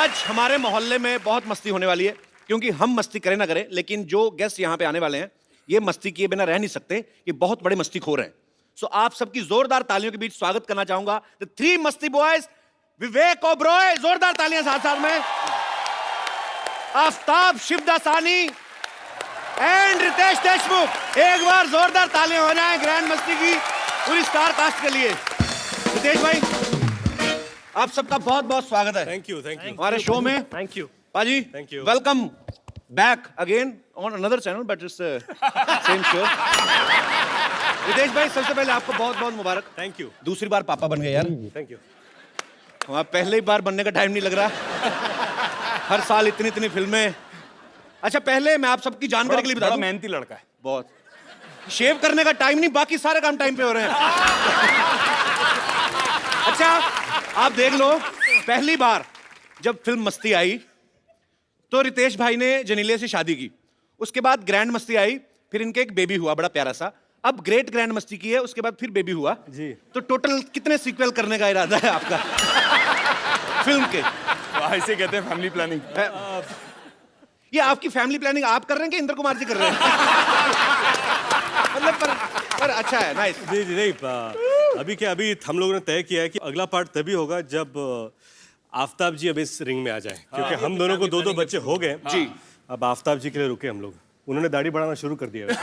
आज हमारे मोहल्ले में बहुत मस्ती होने वाली है, क्योंकि हम मस्ती करें ना करें, लेकिन जो गेस्ट यहाँ पे आने वाले हैं ये मस्ती किए बिना रह नहीं सकते। ये बहुत बड़े मस्तीखोर हैं। सो आप सबकी जोरदार तालियों के बीच स्वागत करना चाहूंगा द थ्री मस्ती बॉयज, विवेक ओबरॉय, जोरदार तालियां साथ साथ में, आफ्ताब शिवदासानी एंड रितेश देशमुख। एक बार जोरदार तालियां हो जाएं ग्रैंड मस्ती की पूरी स्टार कास्ट के लिए। रितेश भाई, आप सबका बहुत बहुत स्वागत है। थैंक यू हमारे शो में। थैंक यू पाजी, Thank you. Welcome back again on another channel but it's same show. Ritesh भाई, सबसे पहले आपको बहुत बहुत मुबारक। थैंक यू दूसरी बार पापा बन गए यार। Thank you. वहाँ पहले ही बार बनने का टाइम नहीं लग रहा। हर साल इतनी इतनी फिल्में। अच्छा, पहले मैं आप सबकी जानकारी के लिए बता दूं, मेहनती लड़का है बहुत। शेव करने का टाइम नहीं, बाकी सारे काम टाइम पे हो रहे हैं। अच्छा, आप देख लो, पहली बार जब फिल्म मस्ती आई तो रितेश भाई ने जनीले से शादी की, उसके बाद ग्रैंड मस्ती आई, फिर इनके एक बेबी हुआ बड़ा प्यारा सा, अब ग्रेट ग्रैंड मस्ती की है, उसके बाद फिर बेबी हुआ जी। तो टोटल कितने सीक्वल करने का इरादा है आपका फिल्म के? ऐसे कहते हैं फैमिली प्लानिंग। ये आपकी फैमिली प्लानिंग आप कर रहे हैं कि इंद्र कुमार जी कर रहे हैं? मतलब पर अच्छा है, नाइस। जी जी नहीं, अभी हम लोगों ने तय किया है कि अगला पार्ट तभी होगा जब आफ्ताब जी अब इस रिंग में आ जाए, क्योंकि हम दोनों को दो बच्चे हो गए जी। अब आफ्ताब जी के लिए रुके हम लोग। उन्होंने दाढ़ी बढ़ाना शुरू कर दिया वैसे।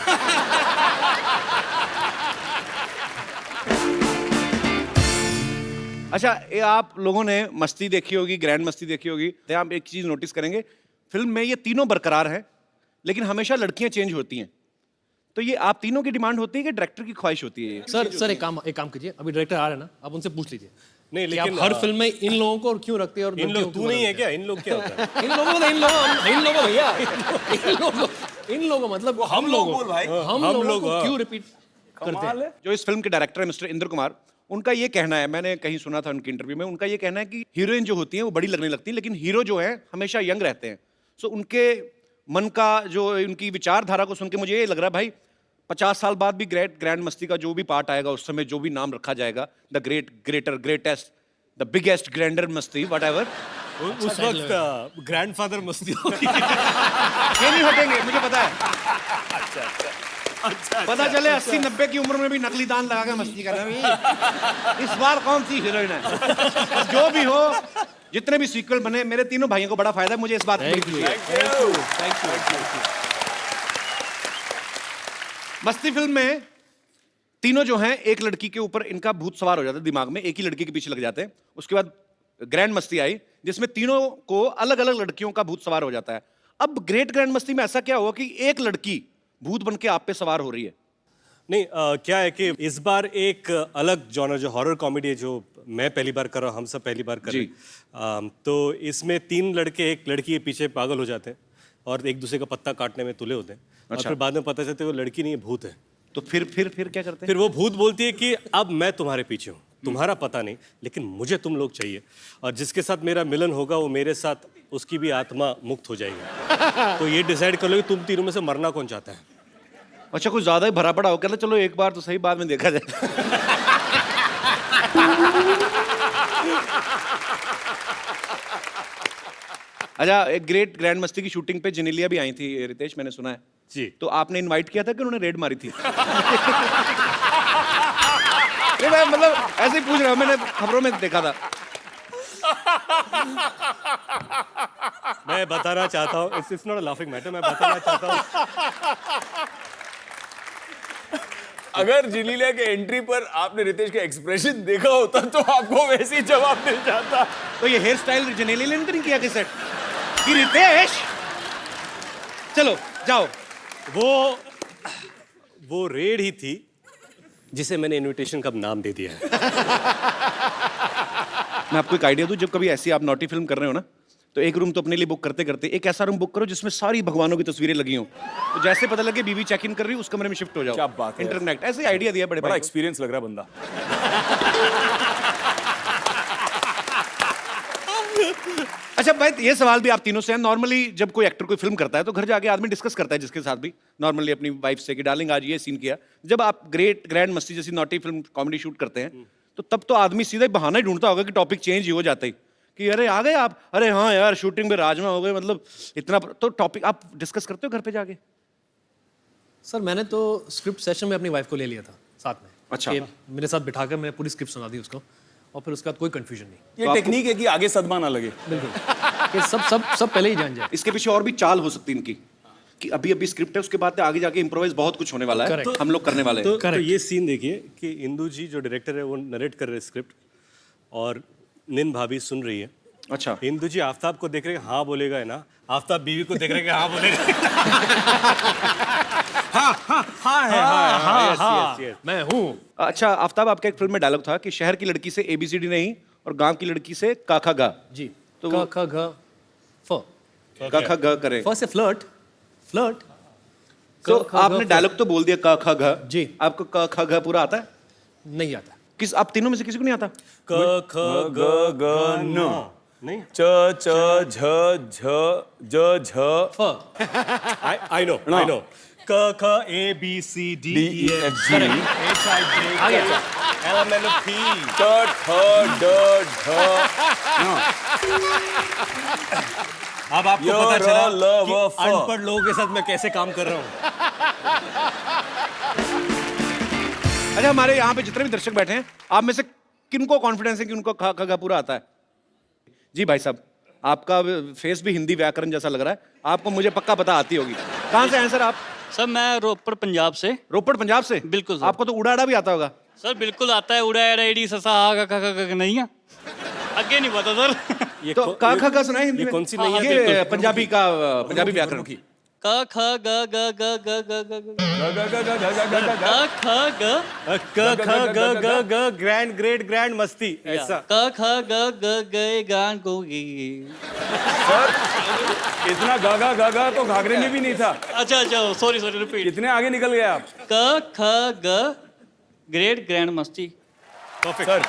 अच्छा, ये आप लोगों ने मस्ती देखी होगी, ग्रैंड मस्ती देखी होगी, तो आप एक चीज नोटिस करेंगे, फिल्म में ये तीनों बरकरार हैं, लेकिन हमेशा लड़कियां चेंज होती हैं। तो ये आप तीनों की डिमांड होती है कि डायरेक्टर की ख्वाहिश होती है? ये सर एक काम कीजिए, अभी डायरेक्टर आ रहे हैं ना, आप उनसे पूछ लीजिए नहीं कि आप लेकिन हर फिल्म में इन लोगों को और क्यों रखते हैं और इन लोग, तू नहीं है क्या? इन लोग क्या होता है? इन लोगों भैया इन लोगों मतलब हम लोगों को क्यों रिपीट करते हैं? जो इस फिल्म के डायरेक्टर है मिस्टर इंद्र कुमार, उनका ये कहना है, मैंने कहीं सुना था उनके इंटरव्यू में, उनका ये कहना है कि हीरोइन जो होती है वो बड़ी लगने लगती है, लेकिन हीरो जो है हमेशा यंग रहते हैं। सो उनके मन का, जो उनकी विचारधारा को सुन के मुझे ये लग रहा है भाई 50 साल बाद भी ग्रैंड मस्ती का जो भी पार्ट आएगा, उस समय जो भी नाम रखा जाएगा, the greatest, the biggest grander मस्ती, व्हाटएवर, उस वक्त ग्रैंडफादर मस्ती होगी। ये नहीं हटेंगे, मुझे पता है। पता चले 80-90 की उम्र में भी नकली दांत लगा के मस्ती कर रहे हैं। इस बार कौन सी हीरोइन है? जो भी हो, जितने भी सीक्वल बने, मेरे तीनों भाइयों को बड़ा फायदा है, मुझे इस बात की खुशी है। मस्ती फिल्म में तीनों जो हैं, एक लड़की के ऊपर इनका भूत सवार हो जाता है दिमाग में, एक ही लड़की के पीछे लग जाते हैं। उसके बाद ग्रैंड मस्ती आई, जिसमें तीनों को अलग अलग लड़कियों का भूत सवार हो जाता है। अब ग्रेट ग्रैंड मस्ती में ऐसा क्या हुआ कि एक लड़की भूत बन के आप पे सवार हो रही है? नहीं, क्या है कि इस बार एक अलग जॉनर, जो हॉरर कॉमेडी है, जो मैं पहली बार कर रहा हूँ, हम सब पहली बार कर रहे हैं, तो इसमें 3 लड़के एक लड़की के पीछे पागल हो जाते हैं और एक दूसरे का पत्ता काटने में तुले होते हैं। और फिर बाद में पता चलता है वो लड़की नहीं है, भूत है। तो फिर क्या करते हैं? फिर वो भूत बोलती है कि अब मैं तुम्हारे पीछे हूँ, तुम्हारा पता नहीं, लेकिन मुझे तुम लोग चाहिए, और जिसके साथ मेरा मिलन होगा वो मेरे साथ, उसकी भी आत्मा मुक्त हो जाएगी। तो ये डिसाइड कर लो कि तुम तीनों में से मरना कौन चाहता है। अच्छा, कुछ ज्यादा ही भरा पड़ा हो, कहता चलो एक बार तो सही, बाद में देखा जाए। अच्छा, एक ग्रेट ग्रैंड मस्ती की शूटिंग पे जनीलिया भी आई थी रितेश, मैंने सुना है जी। तो आपने इनवाइट किया था कि उन्होंने रेड मारी थी? नहीं, मैं मतलब ऐसे ही पूछ रहा हूँ, मैंने खबरों में देखा था। मैं बताना चाहता हूँ, it's not a laughing matter, मैं बताना चाहता हूँ। अगर जिनीलिया के एंट्री पर आपने रितेश का एक्सप्रेशन देखा होता तो आपको वैसे ही जवाब मिल जाता। तो ये हेयर स्टाइल जनीलिया ने नहीं किया कि सेट कि रितेश चलो जाओ? वो रेड ही थी जिसे मैंने इनविटेशन का नाम दे दिया है। मैं आपको एक आइडिया दूं, जब कभी ऐसी आप नॉटी फिल्म कर रहे हो ना, तो एक रूम तो अपने लिए बुक करते करते एक ऐसा रूम बुक करो जिसमें सारी भगवानों की तस्वीरें लगी हों, तो जैसे पता लगे बीवी चेक इन कर रही है, उस कमरे में शिफ्ट हो जाओ। क्या बात है, इंटरनेट ऐसे आइडिया दिया, बड़े बड़ा भाई एक्सपीरियंस लग रहा है बंदा। अच्छा भाई, ये सवाल भी आप तीनों से है। नॉर्मली जब कोई एक्टर कोई फिल्म करता है तो घर जाके आदमी डिस्कस करता है जिसके साथ भी, नॉर्मली अपनी वाइफ से कि डार्लिंग आज ये सीन किया। जब आप ग्रैंड मस्ती जैसी नॉटी फिल्म कॉमेडी शूट करते हैं तो तब तो आदमी सीधा ही बहाना ही ढूंढता होगा कि टॉपिक चेंज ही हो जाता ही कि अरे आ गए आप, अरे हाँ यार शूटिंग में राजमा हो गए, मतलब इतना। तो टॉपिक आप डिस्कस करते हो घर पे जाके? सर मैंने तो स्क्रिप्ट सेशन में अपनी वाइफ को ले लिया था साथ में। अच्छा। कि मेरे साथ बिठाकर मैं पूरी स्क्रिप्ट सुना दी उसको, और फिर उसके बाद कोई कंफ्यूजन नहीं। ये टेक्निक है कि आगे सदमा ना लगे। बिल्कुल कि सब पहले ही जान जाए। इसके पीछे और भी चाल हो सकती है इनकी, कि अभी अभी स्क्रिप्ट है, उसके बाद आगे जाके इम्प्रोवाइज बहुत कुछ होने वाला है, Correct. हम लोग करने वाले हैं। तो ये सीन देखिए कि इंदु जी जो डायरेक्टर है वो नरेट कर रहे हैं स्क्रिप्ट, और निन भाभी सुन रही है। अच्छा। इंदु जी आफ्ताब को देख रहे हैं, हाँ बोलेगा है ना, आफ्ताब बीवी को देख रहे हैं कि हाँ बोलेगा। हाँ मैं हूँ। अच्छा आफ्ताब, आपका एक फिल्म में डायलॉग था कि शहर की लड़की से ABCD नहीं और गांव की लड़की से काखा गा। जी। तो क ख घ फ। काखा गा करें। फ से फ्लर्ट। तो आपने डायलॉग तो बोल दिया काखा गा। जी। आपको काखा गा पूरा आता है? नहीं आता। किस, आप तीनों में से किसी को नहीं आता? क ख ग ग न नहीं, च च झ झ ज झ फ। आई नो क ख A B C D E F G H I J K L M N O P ट ठ ड ढ अब आपको य, पता र, चला ल, कि व, फ। अनपढ़ लोगों के साथ मैं कैसे काम कर रहा हूँ। अच्छा, हमारे यहाँ पे जितने भी दर्शक बैठे हैं, आप में से किनको कॉन्फिडेंस है कि उनको काखा गा पूरा आता है? जी भाई साहब, आपका फेस भी हिंदी व्याकरण जैसा लग रहा है, आपको मुझे पक्का पता आती होगी। कहाँ से हैं सर आप? सर मैं रोपड़ पंजाब से। रोपड़ पंजाब से? बिल्कुल सर। आपको तो उड़ाड़ा भी आता होगा। सर बिल्कुल आता है, उड़ा एडी ससा आ का नहीं है, आगे नहीं पता सर। ये तो काखा गा सुना है हिंदी ये में? कौन सी नहीं है? ये बिल्कुल। पंजाबी का पंजाबी व्याकरण की। क ख ग ग ग ग ग ग ग क ख ग क ख ग ग ग ग्रैंड ग्रेट ग्रैंड मस्ती ऐसा। क ख ग ग गए गान को गी। सर इतना गागा गागा तो घाघरे में भी नहीं था। अच्छा सॉरी रिपीट। कितने आगे निकल गए आप? क ख ग ग्रेट ग्रैंड मस्ती। परफेक्ट सर,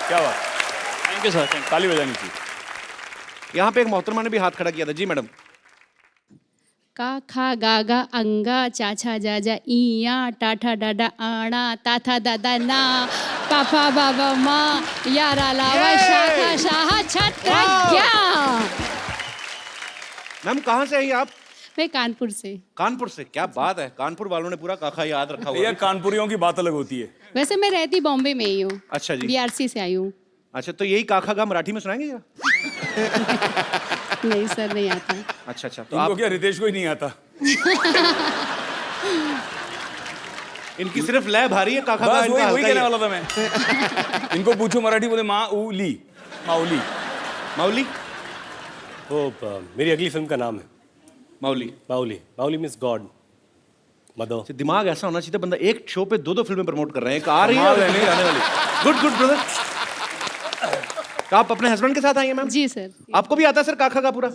क्या बात। Thank you sir. ताली बजानी चाहिए। यहाँ पे एक मोहतरमा ने भी हाथ खड़ा किया था। जी मैडम। का खा गा गा अंगा चाचा जाजा इया टाठा डाडा आना ताथा दादा ना पापा बाबा माँ यारा लावा शाखा शाह छत्रज्ञा। मैम कहाँ से आई आप? मैं कानपुर से। कानपुर से? क्या बात है, कानपुर वालों ने पूरा काखा याद रखा हुआ भैया है। कानपुरियों की बात अलग होती है। वैसे मैं रहती बॉम्बे में ही हूँ। अच्छा जी। BRC से आई हूँ। अच्छा, तो यही काखा गा मराठी में सुनाएंगे जरा? नहीं सर, नहीं आता। अच्छा, तो इनको आप, क्या रितेश को ही नहीं आता? इनकी सिर्फ लय भारी है, काखा गा बस इनका वही हल्का ही कहने है। वाला था मैं। इनको पूछो मराठी बोले माऊली। माऊली माउली? वो मेरी अगली फिल्म का नाम है Mauli. Mauli. Mauli means God, mother. दिमाग ऐसा होना चाहिए बंदा एक शो पे दो फिल्में प्रमोट कर रहे हैं, एक आ रही है और नहीं आने वाली। Good brother. तो आप अपने हस्बैंड के साथ आई हैं मैम? जी सर। आपको भी आता है सर काखा का पूरा?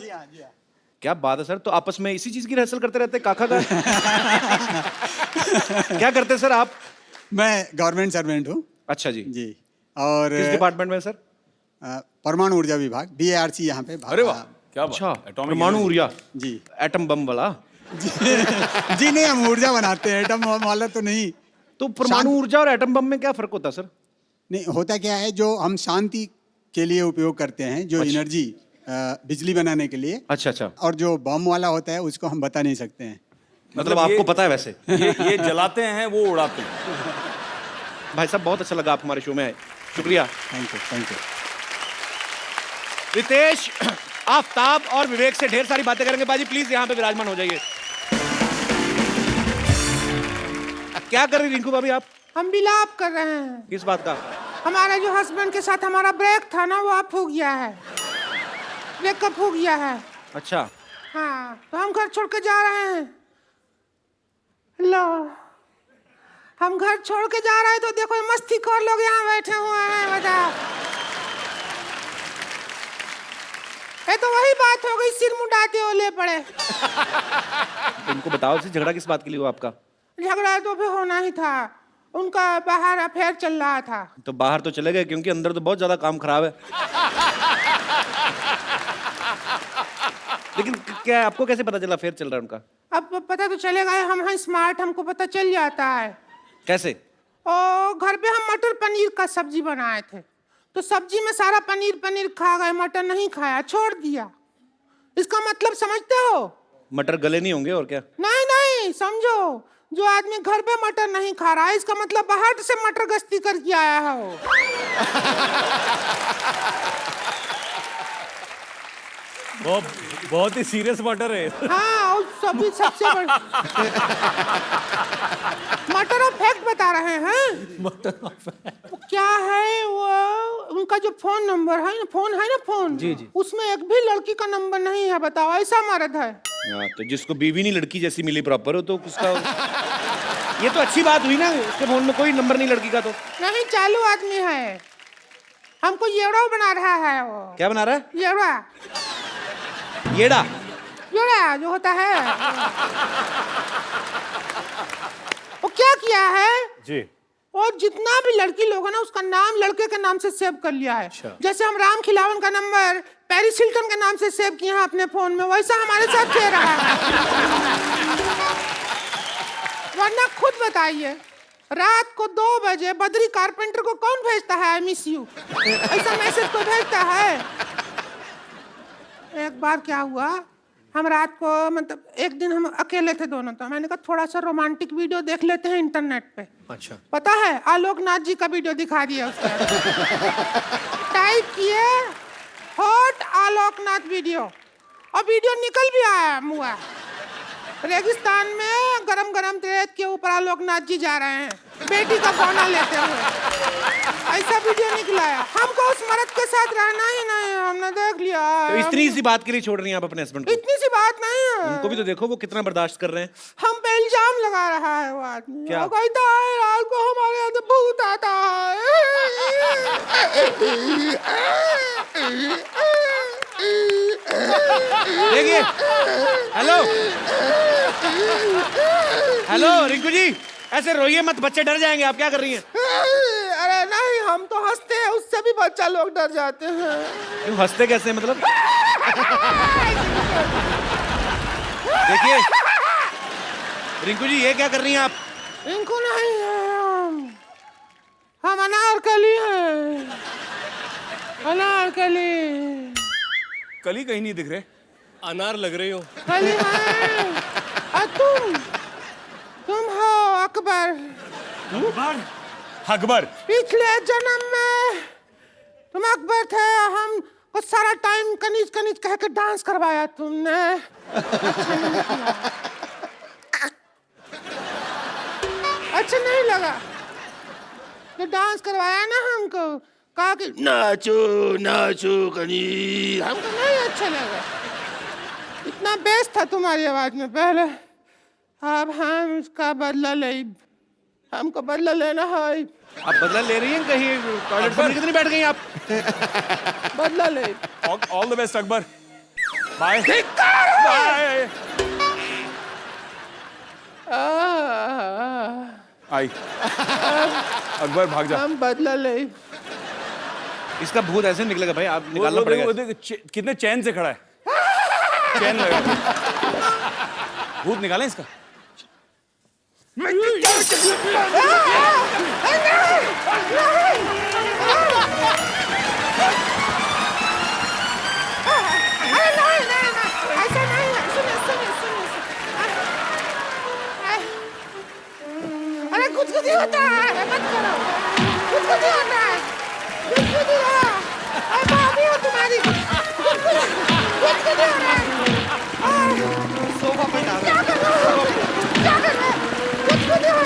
क्या बात है सर, तो आपस में इसी चीज की रिहर्सल करते रहते हैं, काखा का? क्या करते हैं सर आप? मैं गवर्नमेंट सर्वेंट हूँ अच्छा जी। जी। और किस डिपार्टमेंट में सर? परमाणु ऊर्जा विभाग BARC यहाँ पे। अरे वाह, क्या अच्छा, बात। Atomic परमाणु energy। ऊर्जा, जी एटम बम वाला। जी नहीं, हम ऊर्जा बनाते हैं, एटम वाला तो नहीं। तो परमाणु ऊर्जा और एटम बम में क्या फर्क होता है सर? नहीं, होता क्या है, जो हम शांति के लिए उपयोग करते हैं, जो एनर्जी बिजली बनाने के लिए, अच्छा। और जो बम वाला होता है उसको हम बता नहीं सकते हैं। मतलब आपको पता है वैसे? ये जलाते हैं, वो उड़ाते हैं। भाई साहब बहुत अच्छा लगा आप हमारे शो में आए, शुक्रिया। Thank you. रितेश, आफ्ताब और विवेक से ढेर सारी बातें करेंगे। बाजी प्लीज यहाँ पे विराजमान हो जाइए। क्या कर रही रिंकू भाभी आप? हम विलाप कर रहे हैं। किस बात का? हमारा जो हस्बैंड के साथ हमारा ब्रेक था ना, वो अब हो गया है, ब्रेकअप हो गया है। अच्छा। हाँ, तो हम घर छोड़ के जा रहे हैं। लो, हम घर छोड़ के जा रहे हैं तो देखो ये मस्तीखोर लोग यहाँ बैठे हुए हैं। बताओ, ये तो वही बात हो गई, सिर मुंडाते ओले पड़े। इनको बताओ से झगड़ा किस बात के लिए हुआ आपका? झगड़ा तो फिर होना ही था, उनका बाहर अफेयर चल रहा था। तो बाहर तो चले गए, क्योंकि अंदर तो बहुत ज्यादा काम खराब है। लेकिन क्या आपको कैसे पता चला अफेयर चल रहा है उनका? अब पता तो चलेगा, हम हैं स्मार्ट, हमको पता चल जाता है। कैसे? और घर पे हम मटर पनीर का सब्जी बनाए थे, तो सब्जी में सारा पनीर पनीर खा गए, मटर नहीं खाया, छोड़ दिया। इसका मतलब समझते हो? मटर गले नहीं होंगे और क्या? नहीं नहीं, समझो, जो आदमी घर पे मटर नहीं खा रहा है, इसका मतलब बाहर से मटर गश्ती करके आया है वो। बहुत ही सीरियस मैटर है। हाँ, और सभी सबसे बड़ी मटर ऑफ फैक्ट बता रहे हैं। वो क्या है, वो उनका जो फोन नंबर है ना, फोन जी, जी। उसमें एक भी लड़की का नंबर नहीं है। बताओ, ऐसा मर्द है। हाँ, तो जिसको बीवी नहीं लड़की जैसी मिली प्रॉपर हो तो उसका ये तो अच्छी बात हुई ना, उसके फोन में कोई नंबर नहीं लड़की का। तो नहीं, चालू आदमी है, हमको येड़ा बना रहा है वो। क्या बना रहा है? येड़ा येड़ा जो होता है। वो क्या किया है जी। और जितना भी लड़की लोग है ना, उसका नाम लड़के के नाम से सेव कर लिया है। जैसे हम राम खिलावन का नंबर पेरिस हिल्टन के नाम से सेव किए हैं अपने फोन में, वैसा हमारे साथ किया रहा है। वरना खुद बताइए, रात को 2 बजे बद्री कारपेंटर को कौन भेजता है आई मिस यू? ऐसा मैसेज कोई भेजता है? एक बार क्या हुआ, हम रात को, मतलब एक दिन हम अकेले थे दोनों, तो मैंने कहा थोड़ा सा रोमांटिक वीडियो देख लेते हैं इंटरनेट पे। अच्छा। पता है, आलोकनाथ जी का वीडियो दिखा दिया उसने। टाइप किए हॉट आलोकनाथ वीडियो, और वीडियो निकल भी आया मुआ। रेगिस्तान में गरम गरम रेत के ऊपर आलोकनाथ जी जा रहे हैं बेटी का गाना लेते हुए। ऐसा वीडियो निकला है। हमको उस मर्द के साथ रहना ही नहीं है, हमने देख लिया। तो इतनी सी बात के लिए छोड़ रही हैं आप अपने हस्बैंड को? इतनी सी बात नहीं है। उनको भी तो देखो वो कितना बर्दाश्त कर रहे हैं। हम पे इल्जाम लगा रहा है वो आदमी। क्या? वो कहता है रात को हमारे अंदर भूत आता है। देखिए, हेलो रिंकू जी, ऐसे रोइए मत, बच्चे डर जाएंगे। आप क्या कर रही हैं? अरे नहीं, हम तो हंसते हैं, उससे भी बच्चा लोग डर जाते हैं। क्यों हंसते कैसे हैं मतलब? देखिए रिंकू जी, ये क्या कर रही हैं आप? रिंकू नहीं है, हम अनारकली हैं। अनारकली कली कहीं नहीं दिख रहे। अनार लग रही हो। कली है। और तुम हो अकबर। अकबर? पिछले जन्म में तुम अकबर थे, हम को सारा टाइम कनीज कनीज कह के डांस करवाया तुमने। अच्छा नहीं लगा तो डांस करवाया ना हमको, कहा कि नाचो नाचो कनीज, हमको नहीं अच्छा लगा। इतना बेस था तुम्हारी आवाज में पहले। अब हम इसका बदला ले, हमको बदला लेना है। आप बदला ले रही हैं? कहीं टॉयलेट पर कितनी बैठ गई आप? बदला ले। All the best Akbar. Bye bye. आई अकबर भाग जा। हम बदला ले। इसका भूत ऐसे निकलेगा भाई, आप निकालना वो पड़ेगा। देखो कितने चैन से खड़ा है। चैन लगा। भूत निकालें इसका। अरे कुछ होता है, मत करो। कुछ होता है, कुछ भाभी हो तुम्हारी। कुछ हो रहा है। सोफा पे डाल। क्या कर रहे हो? क्या कर रहे हो? कुछ हो रहा है।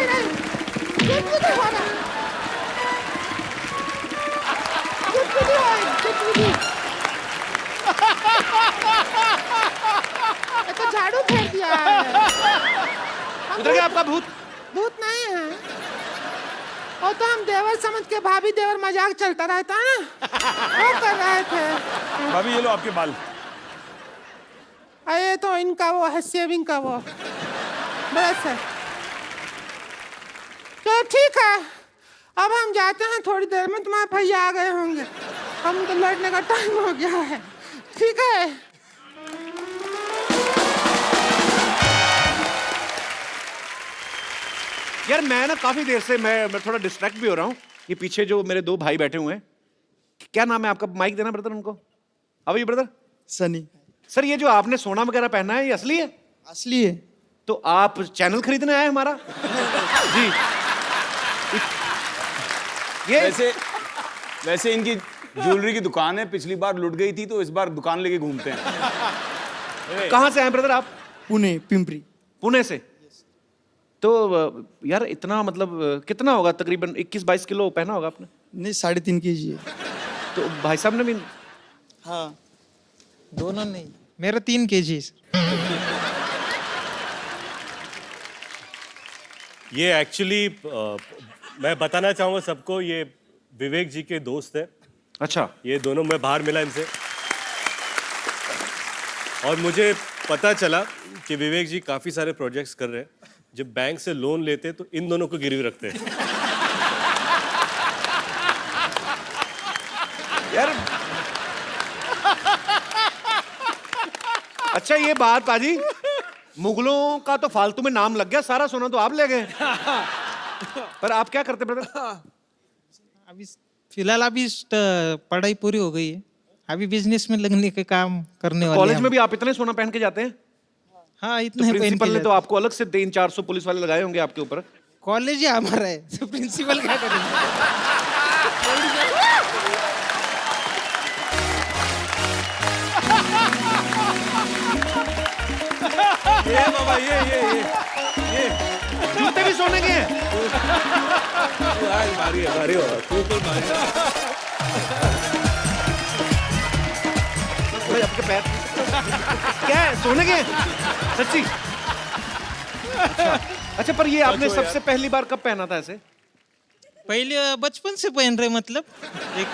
कुछ हो रहा है। तो झाड़ू फेर दिया है। उधर गया आपका भूत? भूत नहीं है, और तो हम देवर समझ के भाभी देवर मजाक चलता रहता है ना, वो कर रहे थे। भाभी ये लो आपके बाल। ये तो इनका वो है, सेविंग का वो ब्रश है। तो ठीक है, अब हम जाते हैं, थोड़ी देर में तुम्हारे भैया आ गए होंगे, हम तो लड़ने का टाइम हो गया है। ठीक है। यार मैं ना काफी देर से मैं थोड़ा डिस्ट्रैक्ट भी हो रहा हूँ। ये पीछे जो मेरे 2 भाई बैठे हुए हैं, क्या नाम है आपका? माइक देना ब्रदर उनको। अब ये ब्रदर सनी। सर, ये जो आपने सोना वगैरह पहना है ये असली है? असली है। तो आप चैनल खरीदने आए हमारा? जी। ये वैसे इनकी ज्वेलरी की दुकान है, पिछली बार लुट गई थी तो इस बार दुकान लेके घूमते हैं। कहाँ से आए ब्रदर आप? पुणे, पिंपरी। पुणे से। तो यार इतना मतलब कितना होगा तकरीबन 21-22 किलो पहना होगा आपने? नहीं, 3.5 kg है। तो भाई साहब ने भी? हाँ, दोनों नहीं, मेरा 3 kg है सर। ये एक्चुअली मैं बताना चाहूँगा सबको, ये विवेक जी के दोस्त है। अच्छा। ये दोनों, मैं बाहर मिला इनसे और मुझे पता चला कि विवेक जी काफ़ी सारे प्रोजेक्ट्स कर रहे हैं। जब बैंक से लोन लेते तो इन दोनों को गिरवी रखते हैं। यार अच्छा, ये बात पाजी, मुगलों का तो फालतू में नाम लग गया, सारा सोना तो आप ले गए। पर आप क्या करते ब्रदर? अभी फिलहाल पढ़ाई पूरी हो गई है, अभी बिजनेस में लगने के काम करने वाले हैं। कॉलेज में भी आप इतने सोना पहन के जाते हैं? हाँ, तो इतने प्रिंसिपल ने तो आपको अलग से 300-400 पुलिस वाले लगाए होंगे आपके ऊपर। कॉलेज ही हमारा है, तो प्रिंसिपल क्या करेंगे? ये बाबा, ये जूते भी सोने के हैं। भारी हो भाई, आपके पैर क्या है, सोने के हैं? सच्ची? अच्छा, पर ये आपने सबसे पहली बार कब पहना था ऐसे? पहले बचपन से पहन रहे, मतलब एक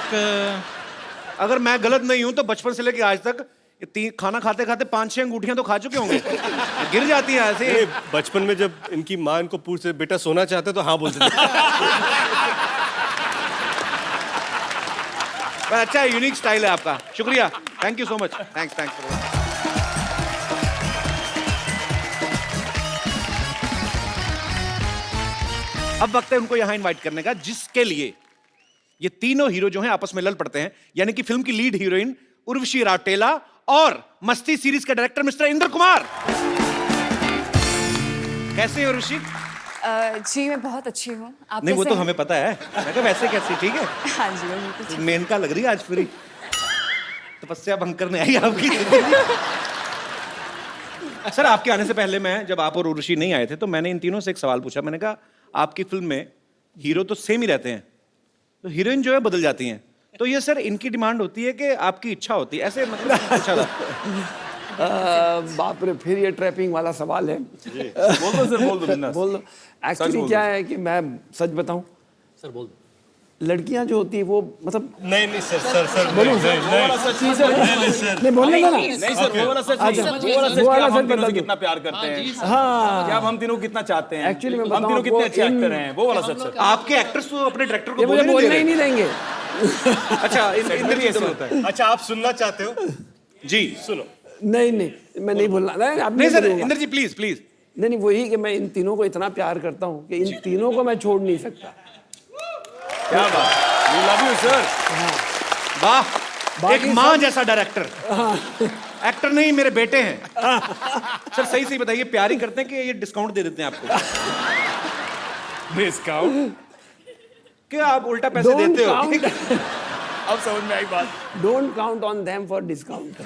अगर मैं गलत नहीं हूं तो बचपन से लेके आज तक खाना खाते खाते 5-6 अंगूठियां तो खा चुके होंगे। गिर जाती हैं ऐसे। ये बचपन में जब इनकी माँ इनको पूछते बेटा सोना चाहते तो हाँ बोलते थे। पर अच्छा, यूनिक स्टाइल है आपका। शुक्रिया, thank you so much. Thanks. अब वक्त है उनको यहां इनवाइट करने का, जिसके लिए ये तीनों हीरो जो हैं आपस में लड़ पड़ते हैं, यानी कि फिल्म की लीड हीरोइन उर्वशी राउटेला और मस्ती सीरीज के डायरेक्टर मिस्टर इंद्र कुमार। कैसे हैं उर्वशी? जी मैं बहुत अच्छी हूँ। आप नहीं, वो कैसे तो हैं? हमें पता है। मैं कहा वैसे कैसी? ठीक है। हाँ जी, मैं बिल्कुल ठीक। मेनका लग रही है आज फ्री। तपस्या भंग करने आई आपकी। सर, आपके आने से पहले मैं, जब आप और उर्वशी नहीं आए थे, तो मैंने इन तीनों से एक सवाल पूछा। मैंने कहा आपकी फिल्म में हीरो तो सेम ही रहते हैं, तो हीरोइन जो है बदल जाती हैं, तो ये सर इनकी डिमांड होती है कि आपकी इच्छा होती है, ऐसे मतलब पूछा था। बाप रे, फिर ये ट्रैपिंग वाला सवाल है। बोल दो सर, बोल दो बिंदास। बोल दो। एक्चुअली क्या है कि मैं सच बताऊं सर बोल दो। लड़कियां जो होती है वो मतलब नहीं सर बोलो सर, नहीं बोलने का ना। नहीं सर, वो वाला सच नहीं। वो वाला सच हम तीनों बता से दो। कितना प्यार करते हैं, हाँ, क्या हम तीनों को कितना चाहते हैं, Actually मैं हम बताऊं तीनों कितने आपको, अच्छे एक्टर हैं, वो वाला सच सर। आपके एक्टर्स तो अपने डायरेक्टर को ये मुझे बोलने बोलने ही नहीं नहीं देंगे। दे। अच्छा, इंद्र जी ऐसे होता है। अच्छा, आप सुनना चाहते हो? जी सुनो। नहीं, मैं नहीं बोलना। नहीं सर, इंद्र जी प्लीज। नहीं, वही कि मैं इन तीनों को इतना प्यार करता हूँ कि इन तीनों को मैं छोड़ नहीं सकता। क्या बात, वी लव यू सर। वाह, एक माँ जैसा डायरेक्टर। एक्टर नहीं, मेरे बेटे हैं। सर सही बताइए, प्यार ही करते हैं कि ये डिस्काउंट दे देते हैं आपको? डिस्काउंट क्या आप उल्टा पैसे देते हो? अब समझ में आई बात। Don't count on them for discount.